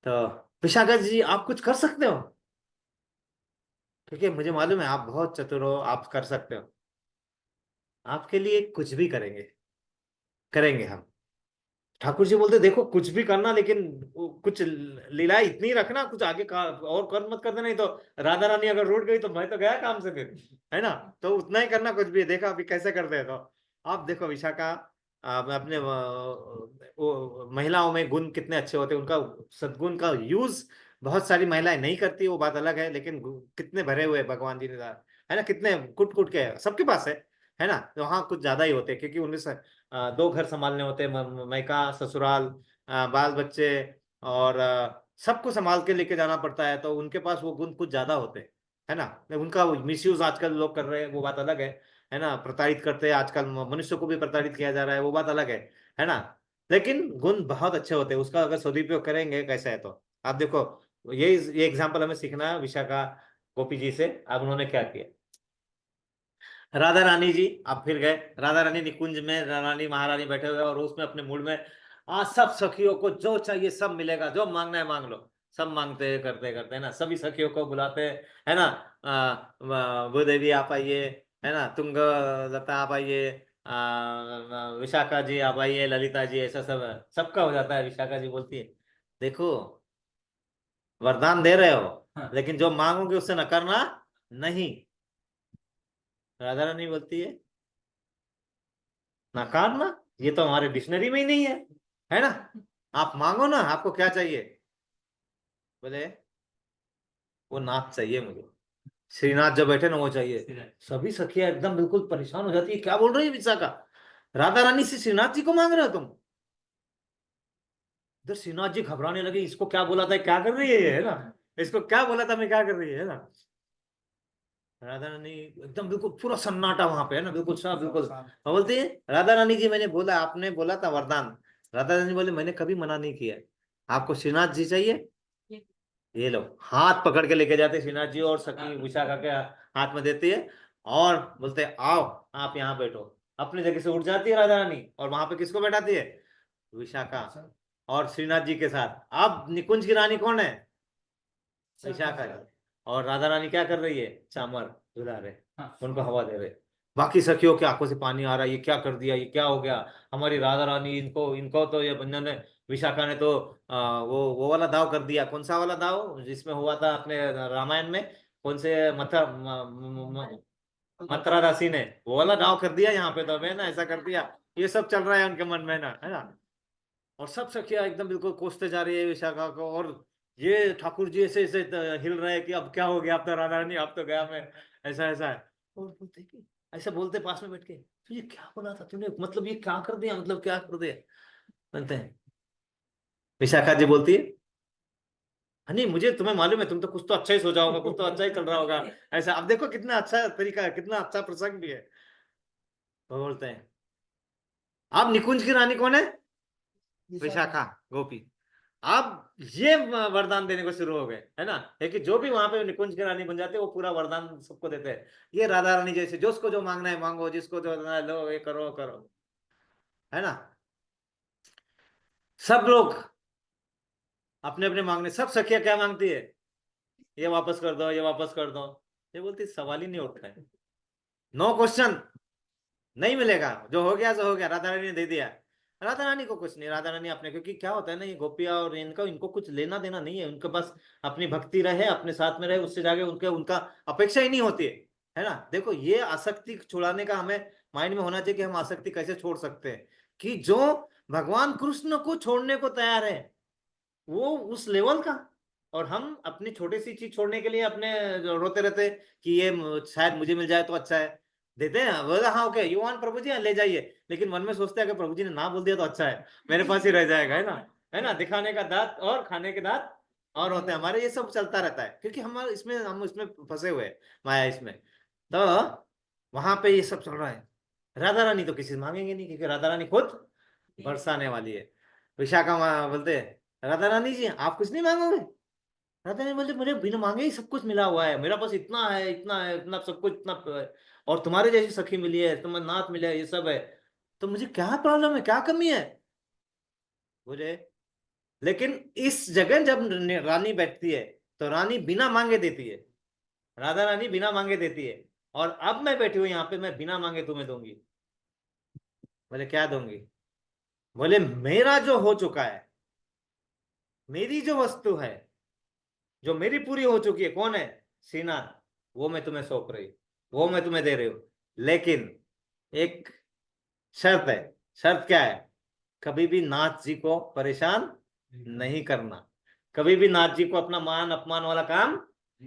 Speaker 1: तो विशाखा जी आप कुछ कर सकते हो, क्योंकि मुझे मालूम है आप बहुत चतुर हो, आप कर सकते हो। आपके लिए कुछ भी करेंगे, करेंगे हम। ठाकुर जी बोलते देखो कुछ भी करना, लेकिन कुछ लीला इतनी रखना, कुछ आगे का और कर मत कर देना, नहीं तो राधा रानी अगर रूठ गई तो मैं तो गया काम से फिर, है ना। तो उतना ही करना, कुछ भी। देखा अभी कैसे करते हैं। तो आप देखो विशाखा अपने वो महिलाओं में गुण कितने अच्छे होते हैं, उनका सद्गुण का यूज बहुत सारी महिलाएं नहीं करती, वो बात अलग है, लेकिन कितने भरे हुए भगवान जी ने, है ना, कितने कुट कुट के सबके पास है ना। तो वहाँ कुछ ज्यादा ही होते हैं, क्योंकि उन्हें 2 घर संभालने होते हैं, मायका ससुराल, बाल बच्चे, और सबको संभाल के लेके जाना पड़ता है। तो उनके पास वो गुण कुछ ज्यादा होते हैं, है ना। उनका मिसयूज आजकल लोग कर रहे हैं, वो बात अलग है ना। प्रताड़ित करते हैं आजकल, मनुष्य को भी प्रताड़ित किया जा रहा है, वो बात अलग है ना। लेकिन गुण बहुत अच्छे होते हैं, उसका अगर सदुपयोग करेंगे कैसा है। तो आप देखो, ये एग्जाम्पल हमें सीखना है विशाखा गोपी जी से। अब उन्होंने क्या किया, राधा रानी जी आप फिर गए, राधा रानी निकुंज में, रानी महारानी बैठे हुए और उसमें अपने मूड में आज सब सखियों को जो चाहिए सब मिलेगा, जो मांगना है मांग लो। सब मांगते करते करते, है ना, सभी सखियों को बुलाते हैं, है ना। भूदेवी आप आइए, है ना, तुंग लता आप आइए, विशाखा जी आप आइए, ललिता जी, ऐसा सब सबका हो जाता है। विशाखा जी बोलती है देखो, वरदान दे रहे हो, हाँ, लेकिन जो मांगोगे उससे न करना नहीं। राधा रानी बोलती नकारना, ये तो हमारे डिक्शनरी में ही नहीं है ना। आप मांगो ना, आपको क्या चाहिए? बोले वो नाथ चाहिए मुझे, श्रीनाथ जो बैठे ना वो चाहिए। सभी सखियां एकदम बिल्कुल परेशान हो जाती है, क्या बोल रही है विशाखा? राधा रानी से श्रीनाथ जी को मांग रहे हो तुम? इधर श्रीनाथ जी घबराने लगे, इसको क्या बोला था, क्या कर रही है ये, है ना। इसको क्या बोला था मैं, क्या कर रही है ना। राधा रानी एकदम बिल्कुल पूरा सन्नाटा वहां पे, है ना, बिल्कुल साफ, बिल्कुल। और बोलती है राधा रानी जी मैंने बोला, आपने बोला था वरदान। राधा रानी बोले मैंने कभी मना नहीं किया। आपको श्रीनाथ जी चाहिए? ये लो, हाथ पकड़ के लेके जाते श्रीनाथ जी, और सखी विशाखा के हाथ में देती है और बोलते हैं, आओ आप यहाँ बैठो। अपनी जगह से उठ जाती है राधा रानी, और वहां पे किसको बैठाती है? विशाखा और श्रीनाथ जी के साथ। अब निकुंज की रानी कौन है? विशाखा जी। और राधा रानी क्या कर रही है? चामर झुला रहे, उनको हवा दे रहे। बाकी सखियों की आंखों से पानी आ रहा है, ये क्या कर दिया, ये क्या हो गया हमारी राधा रानी, इनको इनको तो ये बंधन ने, विशाखा ने तो वो वाला दाव कर दिया। कौन सा वाला दाव जिसमें हुआ था अपने रामायण में? कौन से मथुरा दासी ने वो वाला दाव कर दिया यहाँ पे, तो है ना, ऐसा कर दिया। ये सब चल रहा है उनके मन में ना, है ना। और सब सखिया एकदम बिल्कुल कोसते जा रही है विशाखा को, और ये ठाकुर जी ऐसे ऐसे हिल रहे हैं कि अब क्या हो गया, अब तो राधा रानी, अब तो गया मैं, ऐसा ऐसा है। और बोलते कि ऐसा बोलते पास में बैठ के, तो ये क्या बोला था तूने, मतलब ये क्या कर दिया, मतलब क्या कर दिया, बोलते हैं। विशाखा जी बोलती है, हनी मुझे तुम्हें मालूम है, तुम तो कुछ तो अच्छा ही सोचा होगा, कुछ तो अच्छा ही चल रहा होगा, ऐसा। अब देखो कितना अच्छा तरीका है, कितना अच्छा प्रसंग भी है। तो बोलते हैं, अब निकुंज की रानी कौन है? विशाखा गोपी। अब ये वरदान देने को शुरू हो गए, है ना, है कि जो भी वहां पे निकुंज की रानी बन जाते हैं वो पूरा वरदान सबको देते हैं। ये राधा रानी जैसे, जो उसको जो मांगना है मांगो, जिसको जो देना है लो, ये करो करो, है ना। सब लोग अपने अपने मांगने, सब सखिया क्या मांगती है? ये वापस कर दो, ये वापस कर दो। ये बोलती सवाल ही नहीं उठता है, नो क्वेश्चन, नहीं मिलेगा, जो हो गया सो हो गया, राधा रानी ने दे दिया। राधा रानी को कुछ नहीं, राधा रानी अपने, क्योंकि क्या होता है ना, ये गोपिया और इनका, इनको कुछ लेना देना नहीं है, उनके पास अपनी भक्ति रहे, अपने साथ में रहे, उससे जाके उनके उनका अपेक्षा ही नहीं होती है ना। देखो ये आसक्ति छुड़ाने का हमें माइंड में होना चाहिए कि हम आसक्ति कैसे छोड़ सकते हैं, कि जो भगवान कृष्ण को छोड़ने को तैयार है वो उस लेवल का, और हम अपनी छोटी सी चीज छोड़ने के लिए अपने रोते रहते कि ये शायद मुझे मिल जाए तो अच्छा है, देते हैं, बोला हाँ ओके यू वांट प्रभु जी, हाँ, ले जाइए। लेकिन मन में सोचते हैं कि प्रभु जी ने ना बोल दिया तो अच्छा है, मेरे पास ही रह जाएगा, है ना। है ना, दिखाने का दांत और खाने के दांत और होते हैं हमारे, ये सब चलता रहता है, क्योंकि हम इसमें फंसे हुए हैं, माया इसमें। तो वहां पे ये सब चल रहा है। राधा रानी तो किसी से मांगेंगे नहीं, क्योंकि राधा रानी खुद बरसाने वाली है। विशाखा बोलते हैं, राधा रानी जी आप कुछ नहीं मांगोगे? राधा रानी बोलते, मुझे बिना मांगे ही सब कुछ मिला हुआ है, मेरा पास इतना है, इतना है, इतना सब कुछ, इतना है। और तुम्हारे जैसी सखी मिली है, तुम्हारे नाथ मिले है, ये सब है, तो मुझे क्या प्रॉब्लम है, क्या कमी है मुझे। लेकिन इस जगह जब रानी बैठती है तो रानी बिना मांगे देती है, राधा रानी बिना मांगे देती है। और अब मैं बैठी हूं यहाँ पे, मैं बिना मांगे तुम्हें दूंगी। बोले क्या दूंगी? बोले मेरा जो हो चुका है, मेरी जो वस्तु है, जो मेरी पूरी हो चुकी है, कौन है? श्रीनाथ। वो मैं तुम्हें सौंप रही हूँ, वो मैं तुम्हें दे रही हूँ। लेकिन एक शर्त है। शर्त क्या है? कभी भी नाथ जी को परेशान नहीं करना, कभी भी नाथ जी को अपना मान अपमान वाला काम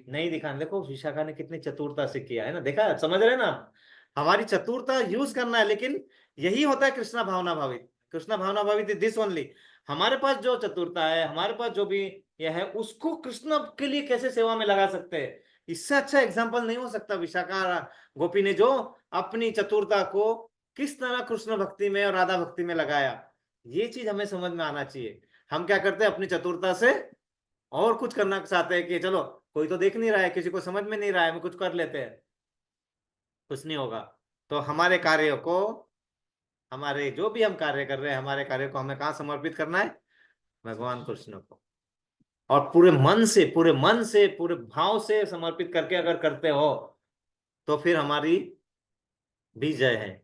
Speaker 1: नहीं दिखाना। देखो विशाखा ने कितनी चतुरता से किया है ना, देखा, समझ रहे ना। हमारी चतुरता यूज करना है, लेकिन यही होता है कृष्णा भावना भावित। कृष्णा भावना भावित इज दिस ओनली। हमारे पास जो चतुरता है, हमारे पास जो भी यह है, उसको कृष्ण के लिए कैसे सेवा में लगा सकते हैं, इससे अच्छा एग्जाम्पल नहीं हो सकता। विशाखा गोपी ने जो अपनी चतुरता को किस तरह कृष्ण भक्ति में और राधा भक्ति में लगाया, ये चीज हमें समझ में आना चाहिए। हम क्या करते हैं अपनी चतुरता से, और कुछ करना चाहते हैं कि चलो कोई तो देख नहीं रहा है, किसी को समझ में नहीं रहा है, हम कुछ कर लेते हैं, कुछ नहीं होगा। तो हमारे कार्य को, हमारे जो भी हम कार्य कर रहे हैं, हमारे कार्य को हमें कहाँ समर्पित करना है? भगवान कृष्ण को। और पूरे मन से, पूरे भाव से समर्पित करके अगर करते हो, तो फिर हमारी भी जय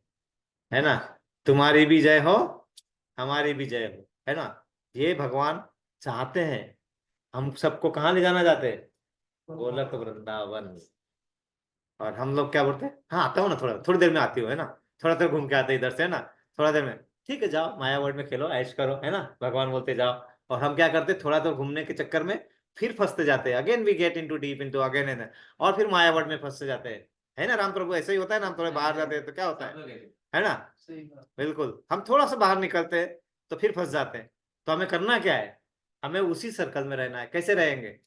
Speaker 1: है ना। तुम्हारी भी जय हो, हमारी भी जय हो, है ना। ये भगवान चाहते हैं। हम सबको कहाँ ले जाना चाहते हैं? गोलक वृंदावन। और हम लोग क्या बोलते हैं, हाँ आता हूँ ना, थोड़ा थोड़ी देर में आती हूँ, है ना, थोड़ा देर घूम के आते हैं इधर से, है ना, थोड़ा देर में। ठीक है जाओ माया वर्ल्ड में खेलो, ऐश करो, है ना, भगवान बोलते जाओ। और हम क्या करते, थोड़ा देर घूमने के चक्कर में फिर फंसते जाते हैं, again we get into deep into again and, और फिर माया वर्ल्ड में फंसते जाते हैं। है ना राम प्रभु, ऐसा ही होता है ना, हम थोड़े बाहर जाते हैं तो क्या होता है ना। बिल्कुल, हम थोड़ा सा बाहर निकलते हैं तो फिर फंस जाते हैं। तो हमें करना क्या है? हमें उसी सर्कल में रहना है। कैसे रहेंगे?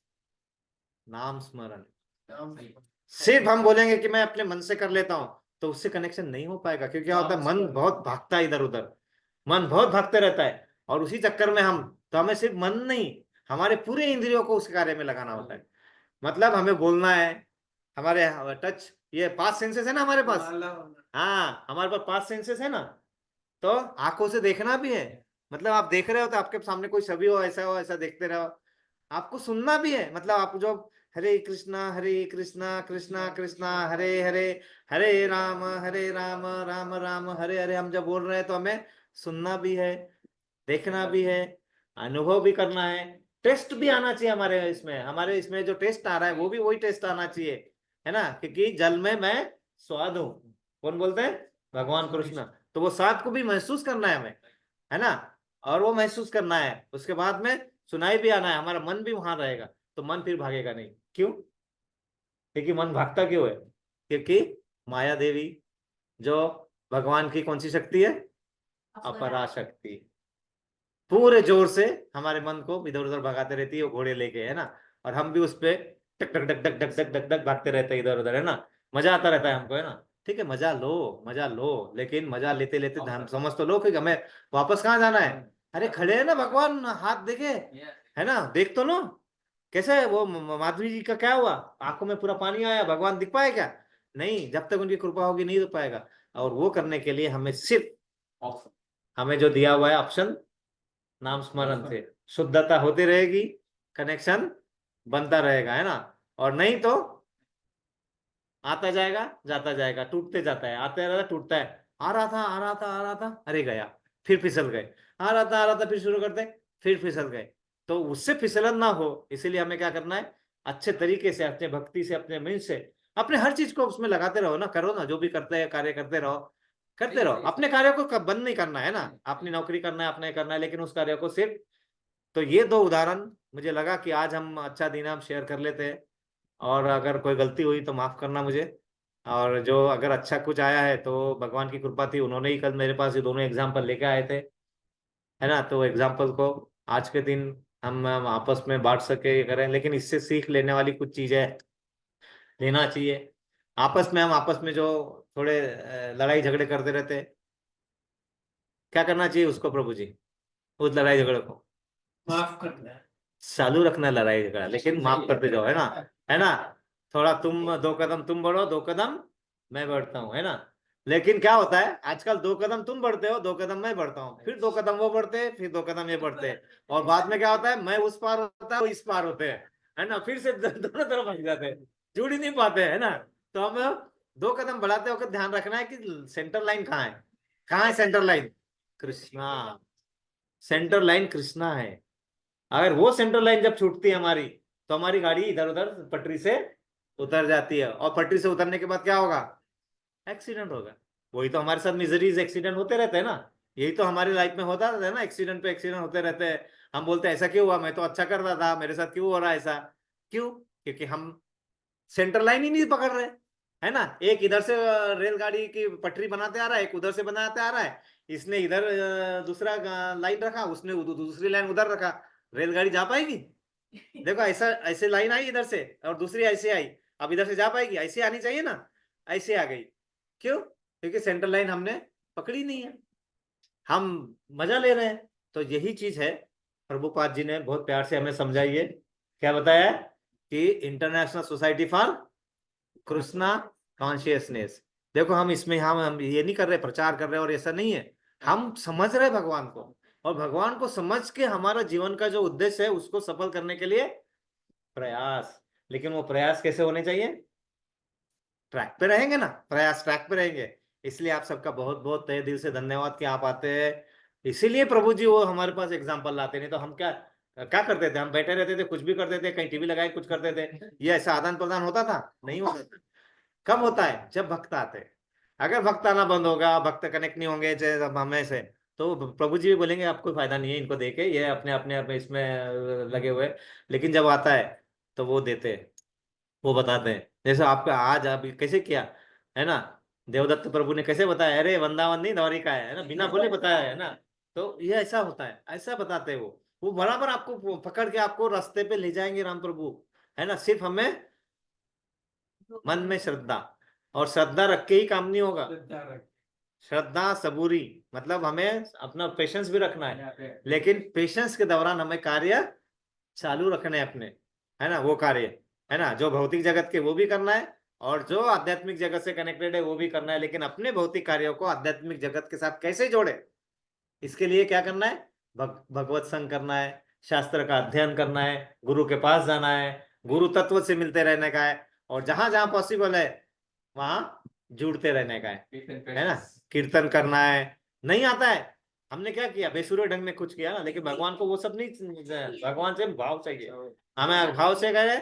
Speaker 1: नाम स्मरण। सिर्फ हम बोलेंगे कि मैं अपने मन से कर लेता हूं, तो उससे कनेक्शन नहीं हो पाएगा, क्योंकि क्या होता है, मन बहुत भागता है इधर उधर, मन बहुत भागते रहता है। और उसी चक्कर में हम, तो हमें सिर्फ मन नहीं, हमारे पूरे इंद्रियों को उस कार्य में लगाना होता है। मतलब हमें बोलना है, हमारे टच, ये 5 सेंसेस है ना हमारे पास। हाँ, हमारे पास 5 सेंसेस है ना। तो आंखों से देखना भी है, मतलब आप देख रहे हो तो आपके सामने कोई छवि हो, ऐसा देखते रहो। आपको सुनना भी है, मतलब आप जो हरे कृष्णा कृष्णा कृष्णा हरे हरे, हरे राम राम राम हरे हरे, हम जब बोल रहे हैं तो हमें सुनना भी है, देखना भी है, अनुभव भी करना है। टेस्ट भी आना चाहिए हमारे इसमें जो टेस्ट आ रहा है वो भी वही टेस्ट आना चाहिए, है ना, क्योंकि जल में मैं स्वाद हूँ। कौन बोलते हैं? भगवान कृष्ण। तो वो स्वाद को भी महसूस करना है हमें, है ना। और वो महसूस करना है, उसके बाद में सुनाई भी आना है, हमारा मन भी वहां रहेगा। तो मन फिर भागेगा नहीं, क्यों? क्योंकि मन भागता क्यों है? क्योंकि माया देवी, जो भगवान की कौन सी शक्ति है? अपराशक्ति, पूरे जोर से हमारे मन को इधर उधर भगाते रहती है, वो घोड़े लेके, है ना। और हम भी उस पे टक टक टक टक टक टक टक टक भागते रहते हैं इधर उधर, है ना। मजा आता रहता है हमको, है ना। ठीक है, मजा लो, लेकिन मजा लेते लेते ध्यान समझ तो लो कि हमें वापस कहाँ जाना है। अरे खड़े है ना भगवान, हाथ देखे, है ना, देख तो लो कैसे है वो माधुरी जी का क्या हुआ, आंखों में पूरा पानी आया, भगवान दिख पाए क्या? नहीं, जब तक उनकी कृपा होगी नहीं दिख पाएगा। और वो करने के लिए हमें सिर्फ, हमें जो दिया हुआ है ऑप्शन, नाम स्मरण से शुद्धता होती रहेगी, कनेक्शन बनता रहेगा, है ना। और नहीं तो आता जाएगा जाता जाएगा, टूटते जाता है, आते रहता टूटता है। आ रहा था, अरे गया, फिर फिसल गए। आ रहा था, फिर शुरू करते, फिर फिसल गए। तो उससे फिसलन ना हो, इसीलिए हमें क्या करना है, अच्छे तरीके से अपने भक्ति से, अपने मन से, अपने हर चीज को उसमें लगाते रहो ना, करो ना, जो भी करते हैं कार्य करते रहो। अपने कार्य को बंद नहीं करना है ना, अपनी नौकरी करना है, अपने करना है, लेकिन उस कार्य को सिर्फ। तो ये 2 उदाहरण मुझे लगा कि आज हम अच्छा दिन हम शेयर कर लेते हैं। और अगर कोई गलती हुई तो माफ करना मुझे। और जो अगर अच्छा कुछ आया है तो भगवान की कृपा थी, उन्होंने ही कल मेरे पास ये दोनों एग्जाम्पल लेके आए थे, है ना। तो एग्जाम्पल को आज के दिन हम आपस में बांट सके, ये करें, लेकिन इससे सीख लेने वाली कुछ चीजें लेना चाहिए। हम आपस में जो थोड़े लड़ाई झगड़े करते रहते हैं, क्या करना चाहिए उसको प्रभु जी, उस लड़ाई झगड़े को
Speaker 2: माफ करना है।
Speaker 1: चालू रखना, लड़ाई झगड़ा, लेकिन माफ करते जाओ, है ना, है ना। थोड़ा तुम 2 कदम तुम बढ़ो, 2 कदम मैं बढ़ता हूँ, है ना। लेकिन क्या होता है आजकल, 2 कदम तुम बढ़ते हो, 2 कदम मैं बढ़ता हूँ, फिर 2 कदम वो बढ़ते हैं, फिर 2 कदम ये बढ़ते हैं। और बाद में क्या होता है, मैं उस पार होता है, वो इस पार होते हैं, है ना, फिर से दोनों तरफ भाग जाते हैं, जुड़ ही नहीं पाते, है ना। तो हम 2 कदम बढ़ाते होकर ध्यान रखना है कि सेंटर लाइन कहाँ है, कहाँ है centre line? Krishna, centre line Krishna है। अगर वो सेंट्रल लाइन जब छूटती है हमारी, तो हमारी गाड़ी इधर उधर पटरी से उतर जाती है, और पटरी से उतरने के बाद क्या होगा? एक्सीडेंट होगा। वही तो हमारे साथ मिजरीज, एक्सीडेंट होते रहते हैं ना। यही तो हमारी लाइफ में होता रहता है ना, एक्सीडेंट पे एक्सीडेंट होते रहते हैं। हम बोलते हैं ऐसा क्यों हुआ, मैं तो अच्छा कर रहा था, मेरे साथ क्यों हो रहा है ऐसा? क्यों? क्योंकि हम सेंटर लाइन ही नहीं पकड़ रहे, है ना। एक इधर से रेलगाड़ी की पटरी बनाते आ रहा है, एक उधर से बनाते आ रहा है। इसने इधर दूसरा लाइन रखा, उसने दूसरी लाइन उधर रखा, रेलगाड़ी जा पाएगी? देखो ऐसा, ऐसे लाइन आई इधर से और दूसरी ऐसे आई, अब इधर से जा पाएगी? ऐसे आनी चाहिए ना, ऐसे आ गई। क्यों? क्योंकि सेंट्रल लाइन हमने पकड़ी नहीं है, हम मजा ले रहे हैं। तो यही चीज है, प्रभुपाद जी ने बहुत प्यार से हमें समझाई है। क्या बताया है? कि international society for Krishna consciousness. देखो हम इसमें, हम ये नहीं कर रहे प्रचार कर रहे और ऐसा नहीं है, हम समझ रहे भगवान को, और भगवान को समझ के हमारा जीवन का जो उद्देश्य है उसको सफल करने के लिए प्रयास। लेकिन वो प्रयास कैसे होने चाहिए? ट्रैक पे रहेंगे ना, प्रयास ट्रैक पे रहेंगे। इसलिए आप सबका बहुत बहुत तहे दिल से धन्यवाद कि आप आते हैं। इसीलिए प्रभु जी वो हमारे पास एग्जाम्पल लाते, नहीं तो हम क्या क्या करते थे, हम बैठे रहते थे, कुछ भी करते थे, कहीं टीवी लगाए कुछ करते थे। ये ऐसा आदान प्रदान होता था? नहीं होता था। कब होता है? जब भक्त आते हैं। अगर भक्त आना बंद होगा, भक्त कनेक्ट नहीं होंगे हमें से, तो प्रभु जी भी बोलेंगे आप कोई फायदा नहीं है इनको देके, ये अपने अपने अपने इसमें लगे हुए। लेकिन जब आता है तो वो देते हैं, वो बताते हैं। जैसे आपका आज आप कैसे किया, है ना, देवदत्त प्रभु ने कैसे बताया, अरे वृंदावन नहीं द्वारिका है ना, बिना बोले बताया, है ना। तो ये ऐसा होता है, ऐसा बताते हैं वो बराबर आपको पकड़ के आपको रास्ते पे ले जाएंगे राम प्रभु, है ना। सिर्फ हमें मन में श्रद्धा, और श्रद्धा रख के ही काम नहीं होगा। श्रद्धा सबूरी, मतलब हमें अपना पेशेंस भी रखना है, लेकिन पेशेंस के दौरान हमें कार्य चालू रखने हैं अपने, है ना, वो कार्य, है ना, जो भौतिक जगत के वो भी करना है और जो आध्यात्मिक जगत से कनेक्टेड है वो भी करना है, लेकिन अपने भौतिक कार्यों को आध्यात्मिक जगत के साथ कैसे जोड़े, इसके लिए क्या करना है, भगवत संग करना है, शास्त्र का अध्ययन करना है, गुरु के पास जाना है, गुरु तत्व से मिलते रहने का है, और जहां जहां पॉसिबल है वहां जुड़ते रहने का है ना, कीर्तन करना है। नहीं आता है, हमने क्या किया, बेसुरे ढंग में कुछ किया ना, लेकिन भगवान को वो सब नहीं, भगवान से भाव चाहिए, हमें भाव से करे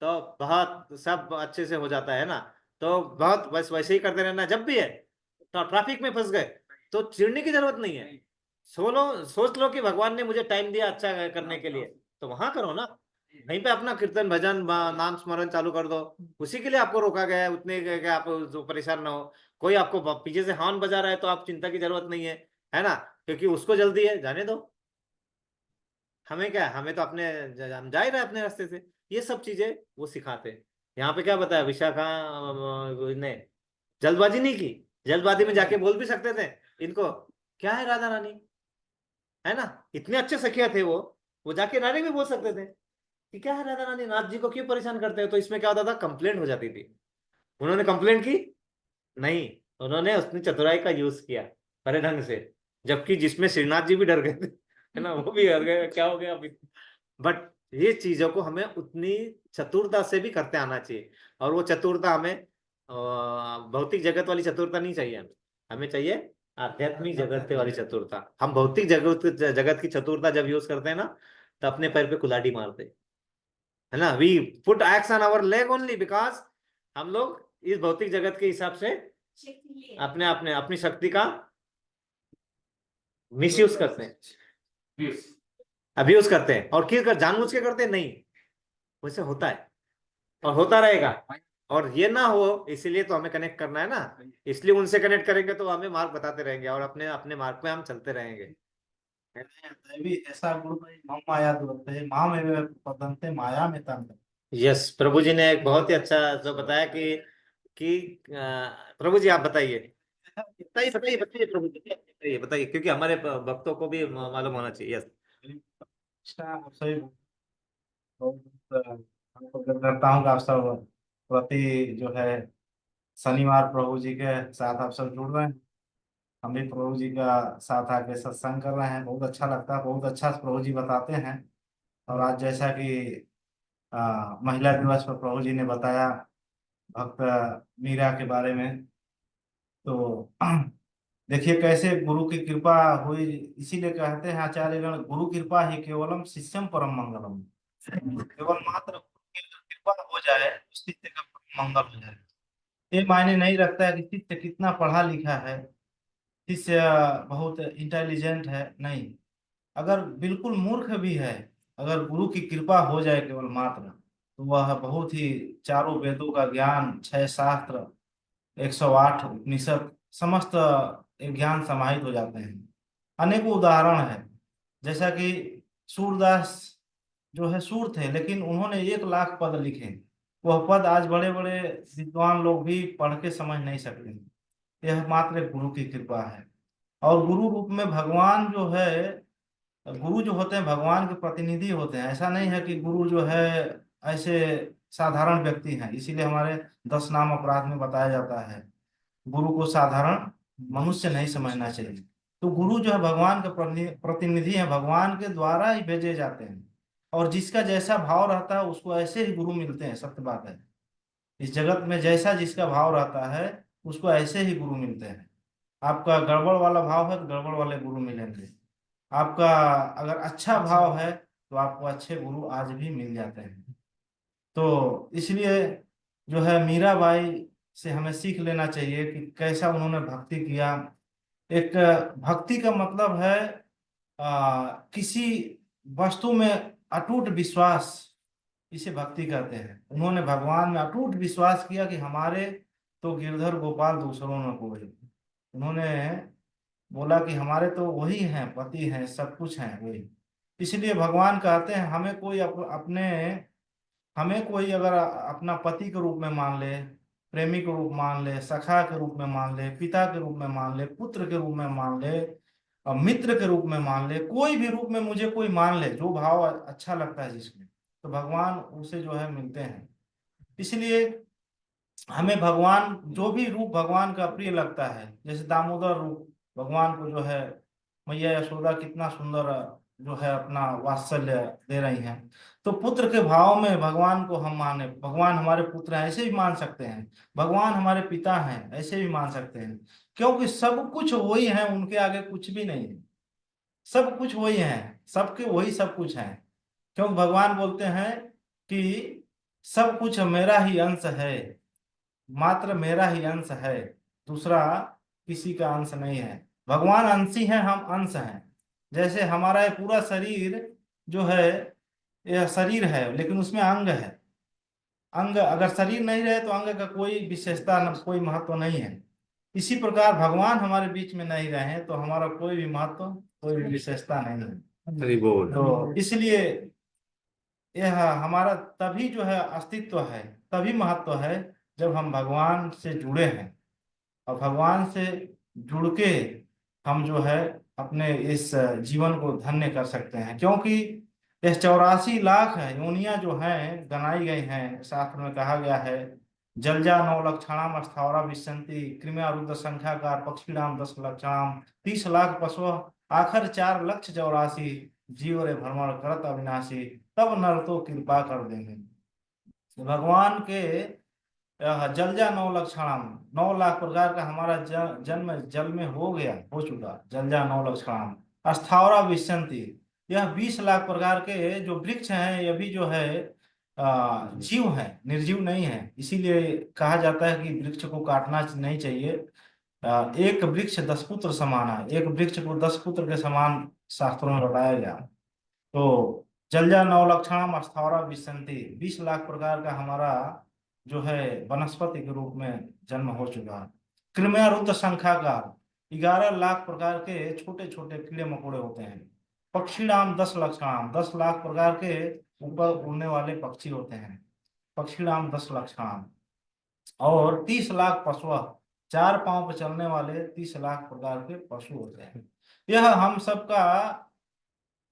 Speaker 1: तो बहुत सब अच्छे से हो जाता है ना। तो बहुत बस वैसे ही करते रहना, जब भी है तो ट्रैफिक में फंस गए तो चिढ़ने की जरूरत नहीं है, सोच लो कि भगवान ने मुझे टाइम दिया अच्छा करने के लिए, तो वहां करो ना, वहीं पे अपना कीर्तन भजन नाम स्मरण चालू कर दो। उसी के लिए आपको रोका गया है, उतने के आप जो परेशान ना हो। कोई आपको पीछे से हॉर्न बजा रहा है तो आप चिंता की जरूरत नहीं है ना, क्योंकि उसको जल्दी है, जाने दो। हमें क्या है, हमें तो अपने हम जा ही रहे हैं अपने रास्ते से। ये सब चीजें वो सिखाते हैं। यहाँ पे क्या बताया विशाखा ने, जल्दबाजी नहीं की, जल्दबाजी में जाके बोल भी सकते थे इनको, क्या है राधा रानी, है ना, इतने अच्छे सखिया थे वो जाके नारे भी बोल सकते थे कि क्या है राधा रानी, नाथ जी को क्यों परेशान करते हो, तो इसमें क्या होता था, कंप्लेंट हो जाती थी। उन्होंने कंप्लेंट की नहीं, उन्होंने उसने चतुराई का यूज किया बड़े ढंग से, जबकि जिसमें श्रीनाथ जी भी डर गए थे, है ना, वो भी डर गए क्या हो गया अभी। बट ये चीजों को हमें उतनी चतुरता से भी करते आना चाहिए, और वो चतुरता हमें भौतिक जगत वाली चतुरता नहीं चाहिए, हमें हमें चाहिए आध्यात्मिक जगत वाली चतुरता। हम भौतिक जगत जगत की चतुरता जब यूज करते हैं ना, तो अपने पैर पे कुल्हाड़ी मारते हैं, है ना, we put x on our leg only because हम लोग इस भौतिक जगत के हिसाब से अपने अपने अपनी शक्ति का मिसयूज करते हैं, अब्यूज करते हैं, और किस कर जानबूझ के करते हैं नहीं, वैसे होता है और होता रहेगा। और ये ना हो इसीलिए तो हमें कनेक्ट करना है ना, इसलिए उनसे कनेक्ट करेंगे तो हमें मार्ग बताते रहेंगे और अपने अपने मार्ग पे हम चलते रहेंगे।
Speaker 4: दैवी ऐसा गुरु नहीं, मम माया दुरते माम एव पतन्ते माया में तन्ते।
Speaker 1: यस, प्रभु जी ने एक बहुत ही अच्छा जो बताया कि प्रभु जी आप बताइए, बताइए बताइए बताइए प्रभु जी, बताइए बताइए, क्योंकि हमारे भक्तों को भी मालूम होना चाहिए। यस।
Speaker 4: कृष्णा, आप सही बहुत मैं करता हूँ कि आप सब प्रति जो है शनिवार प्रभु जी के साथ आप सब जुड़ रहे हैं। हम भी प्रभु जी का साथ आके सत्संग कर रहे हैं, बहुत अच्छा लगता है, बहुत अच्छा प्रभु जी बताते हैं। और आज जैसा कि महिला दिवस पर प्रभु जी ने बताया भक्त मीरा के बारे में, तो देखिए कैसे गुरु की कृपा हुई। इसीलिए कहते हैं आचार्यगण, गुरु कृपा ही केवलम शिष्यम परम मंगलम। केवल मात्र गुरु की अगर कृपा हो जाए तो शिष्य का परम मंगल हो जाए। ये मायने नहीं रखता है कि शिष्य कितना पढ़ा लिखा है, शिष्य बहुत इंटेलिजेंट है, नहीं। अगर बिल्कुल मूर्ख भी है, अगर गुरु की कृपा हो जाए केवल मात्र, तो वह बहुत ही चारों वेदों का ज्ञान, छह शास्त्र, 108 उपनिषद, समस्त ज्ञान समाहित हो जाते हैं। अनेकों उदाहरण है, जैसा कि सूरदास जो है सूर थे, लेकिन उन्होंने 1 लाख पद लिखे। वह पद आज बड़े बड़े विद्वान लोग भी पढ़ के समझ नहीं सकते। यह मात्र एक गुरु की कृपा है। और गुरु रूप में भगवान जो है, गुरु जो होते हैं भगवान के प्रतिनिधि होते हैं। ऐसा नहीं है कि गुरु जो है ऐसे साधारण व्यक्ति हैं, इसीलिए हमारे 10 नाम अपराध में बताया जाता है गुरु को साधारण मनुष्य नहीं समझना चाहिए। तो गुरु जो है भगवान के प्रतिनिधि हैं, भगवान के द्वारा ही भेजे जाते हैं। और जिसका जैसा भाव रहता है उसको ऐसे ही गुरु मिलते हैं, सत्य बात है। इस जगत में जैसा जिसका भाव रहता है उसको ऐसे ही गुरु मिलते हैं। आपका गड़बड़ वाला भाव है तो गड़बड़ वाले गुरु मिलेंगे। आपका अगर अच्छा भाव है तो आपको अच्छे गुरु आज भी मिल जाते हैं। तो इसलिए जो है मीराबाई से हमें सीख लेना चाहिए कि कैसा उन्होंने भक्ति किया। एक भक्ति का मतलब है किसी वस्तु में अटूट विश्वास, इसे भक्ति कहते हैं। उन्होंने भगवान में अटूट विश्वास किया कि हमारे तो गिरधर गोपाल दूसरों में कोई। उन्होंने बोला कि हमारे तो वही हैं, पति हैं, सब कुछ हैं वही। इसलिए भगवान कहते हैं हमें कोई अपने, हमें कोई अगर अपना पति के रूप में मान ले, प्रेमी के रूप मान ले, सखा के रूप में मान ले, पिता के रूप में मान ले, पुत्र के रूप में मान ले, मित्र के रूप में मान ले, कोई भी रूप में मुझे कोई मान ले, जो भाव अच्छा लगता है जिसमें, तो भगवान उसे जो है मिलते हैं। इसलिए हमें भगवान, जो भी रूप भगवान का प्रिय लगता है, जैसे दामोदर रूप भगवान को जो है मैया यशोदा कितना सुंदर जो है अपना वात्सल्य दे रही हैं, तो पुत्र के भाव में भगवान को हम माने, भगवान हमारे पुत्र हैं ऐसे भी मान सकते हैं, भगवान हमारे पिता हैं ऐसे भी मान सकते हैं, क्योंकि सब कुछ वही है, उनके आगे कुछ भी नहीं है, सब कुछ वही है, सबके वही सब कुछ है। क्योंकि भगवान बोलते हैं कि सब कुछ मेरा ही अंश है, मात्र मेरा ही अंश है, दूसरा किसी का अंश नहीं है। भगवान अंशी है, हम अंश हैं। जैसे हमारा ये पूरा शरीर जो है, यह शरीर है लेकिन उसमें अंग है, अंग अगर शरीर नहीं रहे तो अंग का कोई विशेषता न, कोई महत्व नहीं है। इसी प्रकार भगवान हमारे बीच में नहीं रहे तो हमारा कोई भी महत्व, कोई भी विशेषता नहीं है।
Speaker 1: हरि बोल।
Speaker 4: तो इसलिए यह हमारा तभी जो है अस्तित्व है, तभी महत्व है जब हम भगवान से जुड़े हैं, और भगवान से जुड़ के हम जो है अपने इस जीवन को धन्य कर सकते हैं। क्योंकि यह 84 लाख है योनियां जो हैं गनाई गई हैं, शास्त्र में कहा गया है, जलजा 9 लक्षणाम स्थावरा विशंति कृम्या रुद्र संख्याकार पक्षीणाम 10 लक्षणाम 30 लाख पशु आखिर 4 लक्ष 84 जीव रे भ्रमण करत अविनाशी तब नर तो कृपा कर देंगे। भगवान के जलजा 9 लक्षणाम, 9 लाख प्रकार का हमारा जन्म जल में हो गया, हो चुका, जलजा 9 लक्षणाम अस्थावरा विशंति, यह 20 लाख प्रकार के जो वृक्ष हैं ये भी जो है जीव है, निर्जीव नहीं है। इसीलिए कहा जाता है कि वृक्ष को काटना नहीं चाहिए। एक वृक्ष 10 पुत्र समान है, एक वृक्ष को 10 पुत्र के समान शास्त्रों में बताया गया। तो जलजा 9 लक्षणाम अस्थावरा विशंति, 20 लाख प्रकार का हमारा जो है वनस्पति के रूप में जन्म हो चुका है। कृम्या रुद्र संख्याकार 11 लाख प्रकार के छोटे छोटे कीड़े मकोड़े होते हैं। पक्षीणाम 10 लक्षणाम, 10 लाख प्रकार के ऊपर उड़ने वाले पक्षी होते हैं, पक्षीणाम 10 लक्षणाम। और 30 लाख पशु, 4 पांव पर चलने वाले 30 लाख प्रकार के पशु होते हैं। यह हम सबका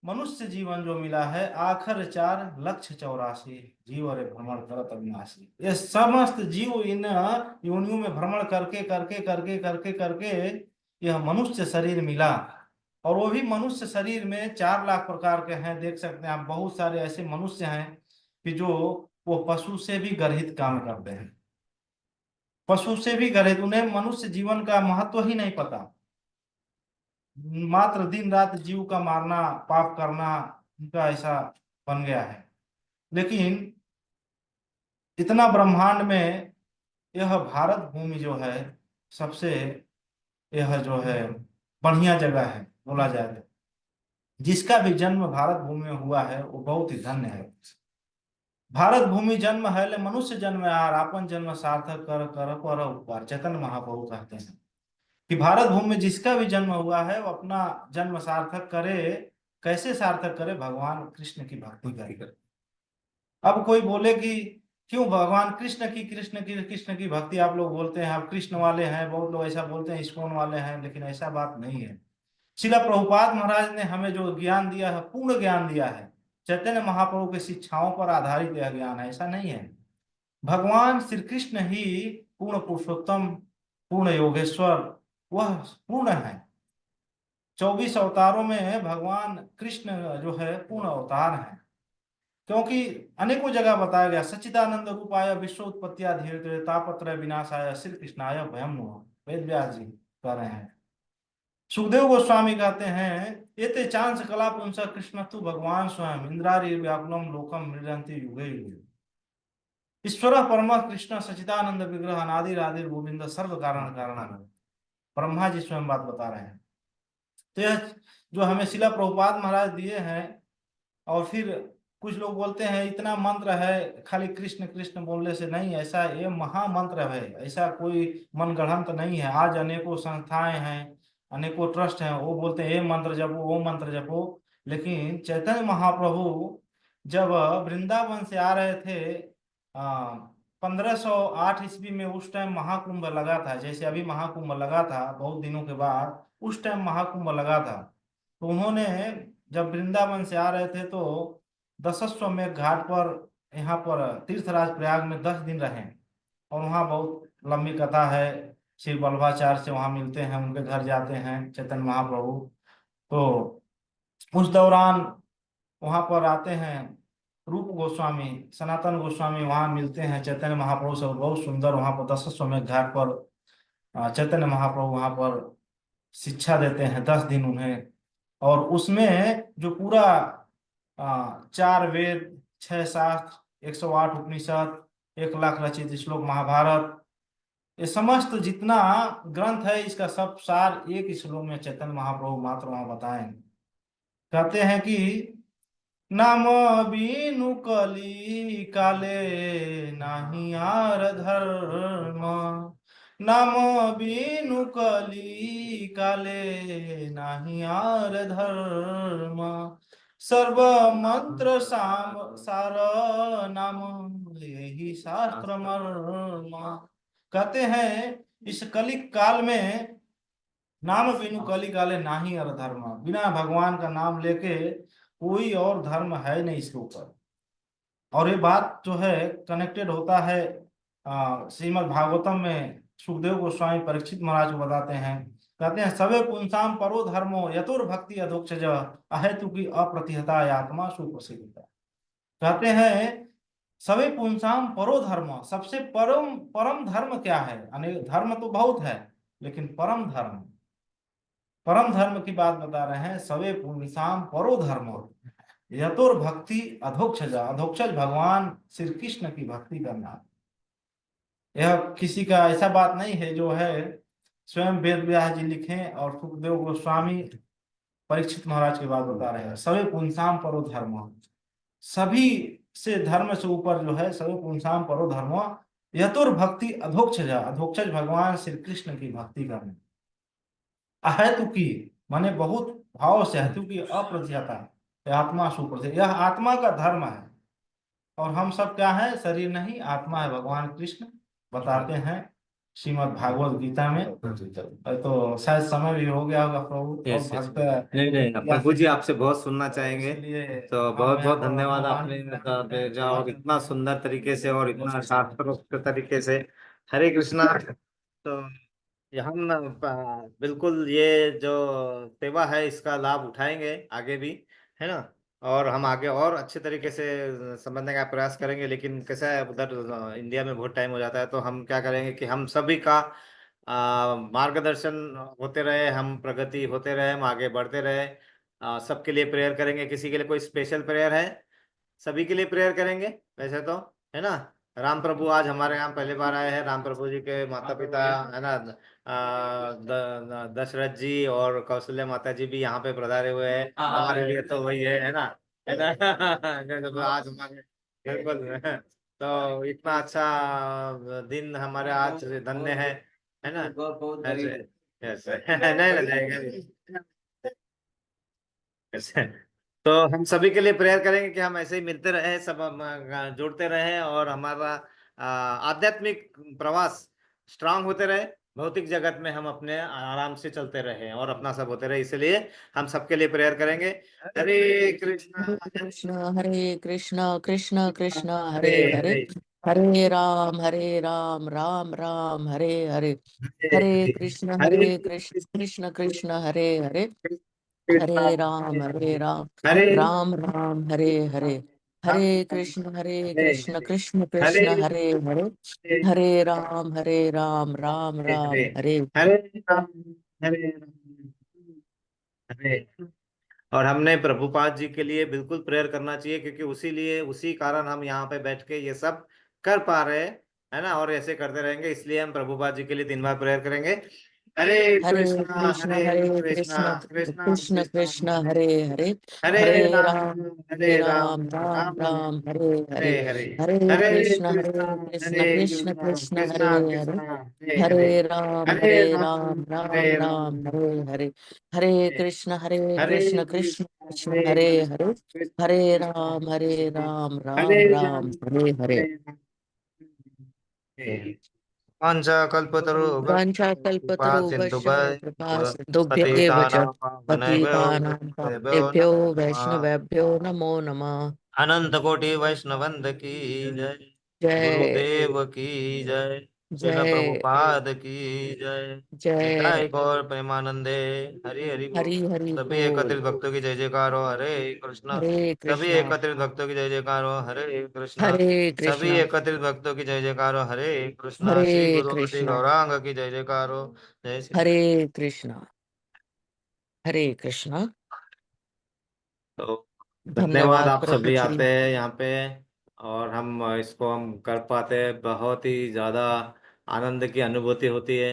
Speaker 4: मनुष्य जीवन जो मिला है आखिर 4 लक्ष 84 जीव अरे भ्रमण करत अविनाशी, ये समस्त जीव इन योनियों में भ्रमण करके करके करके करके करके यह मनुष्य शरीर मिला। और वो भी मनुष्य शरीर में 4 लाख प्रकार के हैं, देख सकते हैं आप, बहुत सारे ऐसे मनुष्य हैं कि जो वो पशु से भी गर्हित काम करते हैं, पशु से भी गर्हित, उन्हें मनुष्य जीवन का महत्व ही नहीं पता, मात्र दिन रात जीव का मारना पाप करना उनका ऐसा बन गया है। लेकिन इतना ब्रह्मांड में यह भारत भूमि जो है सबसे, यह जो है बढ़िया जगह है बोला जाए तो। जिसका भी जन्म भारत भूमि में हुआ है वो बहुत ही धन्य है। भारत भूमि जन्म है ले मनुष्य जन्म आर आपन जन्म सार्थक कर कर पर उपकार, चैतन्य महाप्रभु कहते हैं कि भारत भूमि में जिसका भी जन्म हुआ है वो अपना जन्म सार्थक करे। कैसे सार्थक करे? भगवान कृष्ण की भक्ति करे। अब कोई बोले कि क्यों भगवान कृष्ण की कृष्ण की भक्ति आप लोग बोलते हैं, आप कृष्ण वाले हैं, बहुत लोग ऐसा बोलते हैं इस्कॉन वाले हैं, लेकिन ऐसा बात नहीं है। श्रील प्रभुपाद महाराज ने हमें जो ज्ञान दिया है पूर्ण ज्ञान दिया है, चैतन्य महाप्रभु की शिक्षाओं पर आधारित यह ज्ञान है, ऐसा नहीं है। भगवान श्री कृष्ण ही पूर्ण पुरुषोत्तम, पूर्ण योगेश्वर, वह पूर्ण है। 24 अवतारों में भगवान कृष्ण जो है पूर्ण अवतार है, क्योंकि अनेकों जगह बताया गया सच्चिदानंद रूपाय विश्व उत्पत्तियाधीरे तापत्रय विनाशाय श्री कृष्णाय भयम नमः, वेद व्यास जी कह रहे हैं। सुखदेव गोस्वामी कहते हैं एते चांस कला पुंस कृष्ण तु भगवान स्वयं इंद्रारी व्याकुलम लोकम मृदंति युगे युगे, ईश्वर परम कृष्ण सच्चिदानंद विग्रह अनादि आदि गोविंद सर्व कारण कारण, ब्रह्मा जी स्वयं बात बता रहे हैं। तो यह जो हमें शिला प्रभुपाद महाराज दिए हैं, और फिर कुछ लोग बोलते हैं इतना मंत्र है खाली कृष्ण कृष्ण बोलने से नहीं, ऐसा ये महामंत्र है, ऐसा कोई मनगढ़ंत नहीं है। आज अनेकों संस्थाएं हैं, अनेकों ट्रस्ट हैं, वो बोलते हैं ये मंत्र जपो वो मंत्र जपो, लेकिन चैतन्य महाप्रभु जब वृंदावन से आ रहे थे 1508 ईस्वी में, उस टाइम महाकुंभ लगा था, जैसे अभी महाकुंभ लगा था बहुत दिनों के बाद, उस टाइम महाकुंभ लगा था। तो उन्होंने जब वृंदावन से आ रहे थे तो दशाश्वमेध घाट पर, यहाँ पर तीर्थराज प्रयाग में 10 दिन रहे। और वहाँ बहुत लंबी कथा है। श्री वल्लभाचार्य से वहाँ मिलते हैं, उनके घर जाते हैं चैतन्य महाप्रभु। तो उस दौरान वहां पर आते हैं रूप गोस्वामी, सनातन गोस्वामी, वहां मिलते हैं चैतन्य महाप्रभु से। बहुत सुंदर वहां पर दशाश्वमेध घाट पर चैतन्य महाप्रभु वहां पर शिक्षा देते हैं 10 दिन उन्हें। और उसमें जो पूरा 4 वेद, 6 शास्त्र, 108 उपनिषद, 1 लाख रचित श्लोक महाभारत, ये समस्त जितना ग्रंथ है इसका सब सार एक श्लोक में चैतन्य महाप्रभु मात्र वहां बताएं। कहते हैं कि नाम बीनु कली काले नाही आर धर्म, नाम बीनु कली काले नाही आर धर्म, सर्व मंत्र साम सार नाम यही शास्त्र मर्म। कहते हैं इस कलिक काल में नाम बिनु कली काले नाही अर धर्म, बिना भगवान का नाम लेके कोई और धर्म है नहीं इसके ऊपर। और ये बात जो है कनेक्टेड होता है श्रीमद् भागवतम में। सुखदेव गोस्वामी परीक्षित महाराज को बताते हैं, कहते हैं सवे पुंसाम परो धर्मो यतुर भक्ति अधोक्षज अहेतु की अप्रतिहता आत्मा सुप्रसिद्ध। कहते हैं सवे पुंसाम परो धर्म, सबसे परम परम धर्म क्या है। अनेक धर्म तो बहुत है, लेकिन परम धर्म, परम धर्म की बात बता रहे हैं। सवे पुंसाम परो धर्म यतुर भक्ति अधोक्षज, अधोक्षज भगवान श्री कृष्ण की भक्ति करना। यह किसी का ऐसा बात नहीं है जो है स्वयं वेद व्यास जी लिखे और सुखदेव गोस्वामी परीक्षित महाराज की बात बता रहे हैं। सवे पुंसाम परो धर्म, सभी से धर्म से ऊपर जो है सवे पुंसाम परो धर्म यतुर भक्ति अधोक्षज, अधोक्षज भगवान श्री कृष्ण की भक्ति करना। अहेतु की माने बहुत भाव से, हेतु की अप्रतिहता, आत्मा सुप्रसिद्ध, यह आत्मा का धर्म है। और हम सब क्या है, शरीर नहीं आत्मा है, भगवान कृष्ण बताते हैं श्रीमद् भागवत गीता में। तो शायद समय भी हो गया होगा प्रभु और भक्त
Speaker 1: नहीं नहीं प्रभु जी आपसे बहुत सुनना चाहेंगे।
Speaker 4: इसलिए
Speaker 1: तो बहुत बहुत धन्यवाद, आपने भेजा और इतना सुंदर तरीके से और इतना शास्त्रोक्त तरीके से। हरे कृष्णा। तो हम बिल्कुल ये जो सेवा है इसका लाभ उठाएंगे आगे भी, है ना। और हम आगे और अच्छे तरीके से समझने का प्रयास करेंगे। लेकिन कैसा है उधर इंडिया में बहुत टाइम हो जाता है, तो हम क्या करेंगे कि हम सभी का मार्गदर्शन होते रहे, हम प्रगति होते रहे, हम आगे बढ़ते रहे। सबके लिए प्रेयर करेंगे। किसी के लिए कोई स्पेशल प्रेयर है? सभी के लिए प्रेयर करेंगे वैसे तो, है ना। राम प्रभु आज हमारे यहाँ पहली बार आए हैं। राम प्रभु जी के माता पिता, है ना, दशरथ जी और कौशल्या माता जी भी यहाँ पे पधारे हुए हैं। हमारे लिए तो वही है ना, है ना। तो आज हमारे बिल्कुल तो इतना अच्छा दिन हमारे आज धन्य है ना। ऐसे ऐसे नहीं ना जाएगा ऐसे। तो हम सभी के लिए प्रेयर करेंगे कि हम ऐसे ही मिलते रहे, सब हम, जुड़ते रहे और हमारा आध्यात्मिक प्रवास स्ट्रांग होते रहे। भौतिक जगत में हम अपने आराम से चलते रहे और अपना सब होते रहे। इसलिए हम सबके लिए प्रेयर करेंगे। हरे कृष्णा
Speaker 3: हरे कृष्णा कृष्ण कृष्ण हरे
Speaker 1: हरे
Speaker 3: हरे,
Speaker 1: हरे
Speaker 3: हरे राम राम राम हरे हरे, हरे
Speaker 1: हरे
Speaker 3: कृष्ण
Speaker 1: हरे
Speaker 3: कृष्ण कृष्ण हरे हरे,
Speaker 1: कृष्णा
Speaker 3: हरे राम
Speaker 1: हरे
Speaker 3: राम राम हरे हरे, हरे कृष्ण
Speaker 1: हरे
Speaker 3: कृष्ण
Speaker 1: हरे
Speaker 3: कृष्ण हरे हरे, हरे राम
Speaker 1: हरे
Speaker 3: राम
Speaker 1: हरे
Speaker 3: हरे।
Speaker 1: हरे राम हरे राम हरे। और हमने प्रभुपाद जी के लिए बिल्कुल प्रेयर करना चाहिए, क्योंकि उसी लिए उसी कारण हम यहाँ पे बैठ के ये सब कर पा रहे हैं, है ना। और ऐसे करते रहेंगे, इसलिए हम प्रभुपाद जी के लिए 3 बार प्रेयर करेंगे। हरे
Speaker 3: हरे
Speaker 1: हरे कृष्णा कृष्णा
Speaker 3: कृष्ण
Speaker 1: कृष्णा
Speaker 3: कृष्ण हरे हरे,
Speaker 1: हरे
Speaker 3: हरे
Speaker 1: हरे राम
Speaker 3: राम
Speaker 1: राम
Speaker 3: हरे
Speaker 1: हरे
Speaker 3: हरे,
Speaker 1: हरे
Speaker 3: हरे
Speaker 1: हरे
Speaker 3: कृष्ण
Speaker 1: हरे
Speaker 3: कृष्ण कृष्ण हरे
Speaker 1: कृष्णा
Speaker 3: हरे,
Speaker 1: कृष्णा हरे हरे
Speaker 3: हरे
Speaker 1: हरे
Speaker 3: राम हरे हरे, हरे कृष्ण
Speaker 1: हरे
Speaker 3: कृष्ण कृष्ण
Speaker 1: हरे
Speaker 3: हरे
Speaker 1: कृष्णा
Speaker 3: हरे,
Speaker 1: कृष्णा
Speaker 3: हरे
Speaker 1: कृष्णा
Speaker 3: राम
Speaker 1: हरे
Speaker 3: राम
Speaker 1: राम
Speaker 3: हरे हरे।
Speaker 1: हरे राम।
Speaker 3: वाञ्छा कल्पतरुभ्यश्च कृपा सिन्धुभ्य एव च पतितानां पावनेभ्यो वैष्णवेभ्यो नमो नमः।
Speaker 1: अनंत कोटि वैष्णवंद की जय।
Speaker 3: जय
Speaker 1: गुरुदेव की जय। श्रील
Speaker 3: जय
Speaker 1: प्रभुपाद की जय।
Speaker 3: जय
Speaker 1: निताय गौर प्रेमानंदे। हरि हरि बोल।
Speaker 3: हरि हरि
Speaker 1: सभी
Speaker 3: बोल।
Speaker 1: एकत्रित भक्तों की जय जयकार हो हरे कृष्णा।
Speaker 3: हरे
Speaker 1: सभी
Speaker 3: कृष्णा
Speaker 1: एकत्रित भक्तों की जय जयकार हो हरे कृष्णा।
Speaker 3: हरे
Speaker 1: सभी
Speaker 3: कृष्णा
Speaker 1: एकत्रित भक्तों की जय जयकार हो हरे कृष्णा।
Speaker 3: हरे
Speaker 1: श्री गुरुमति
Speaker 3: कृष्णा
Speaker 1: गौरांग की जय जयकार हो। जय श्री
Speaker 3: हरे कृष्णा हरे कृष्णा।
Speaker 1: तो धन्यवाद,
Speaker 3: धन्यवाद
Speaker 1: आप
Speaker 3: प्रभु
Speaker 1: सभी
Speaker 3: जी।
Speaker 1: आते हैं यहाँ पे। और हम इसको हम कर पाते हैं, बहुत ही ज्यादा आनंद की अनुभूति होती है।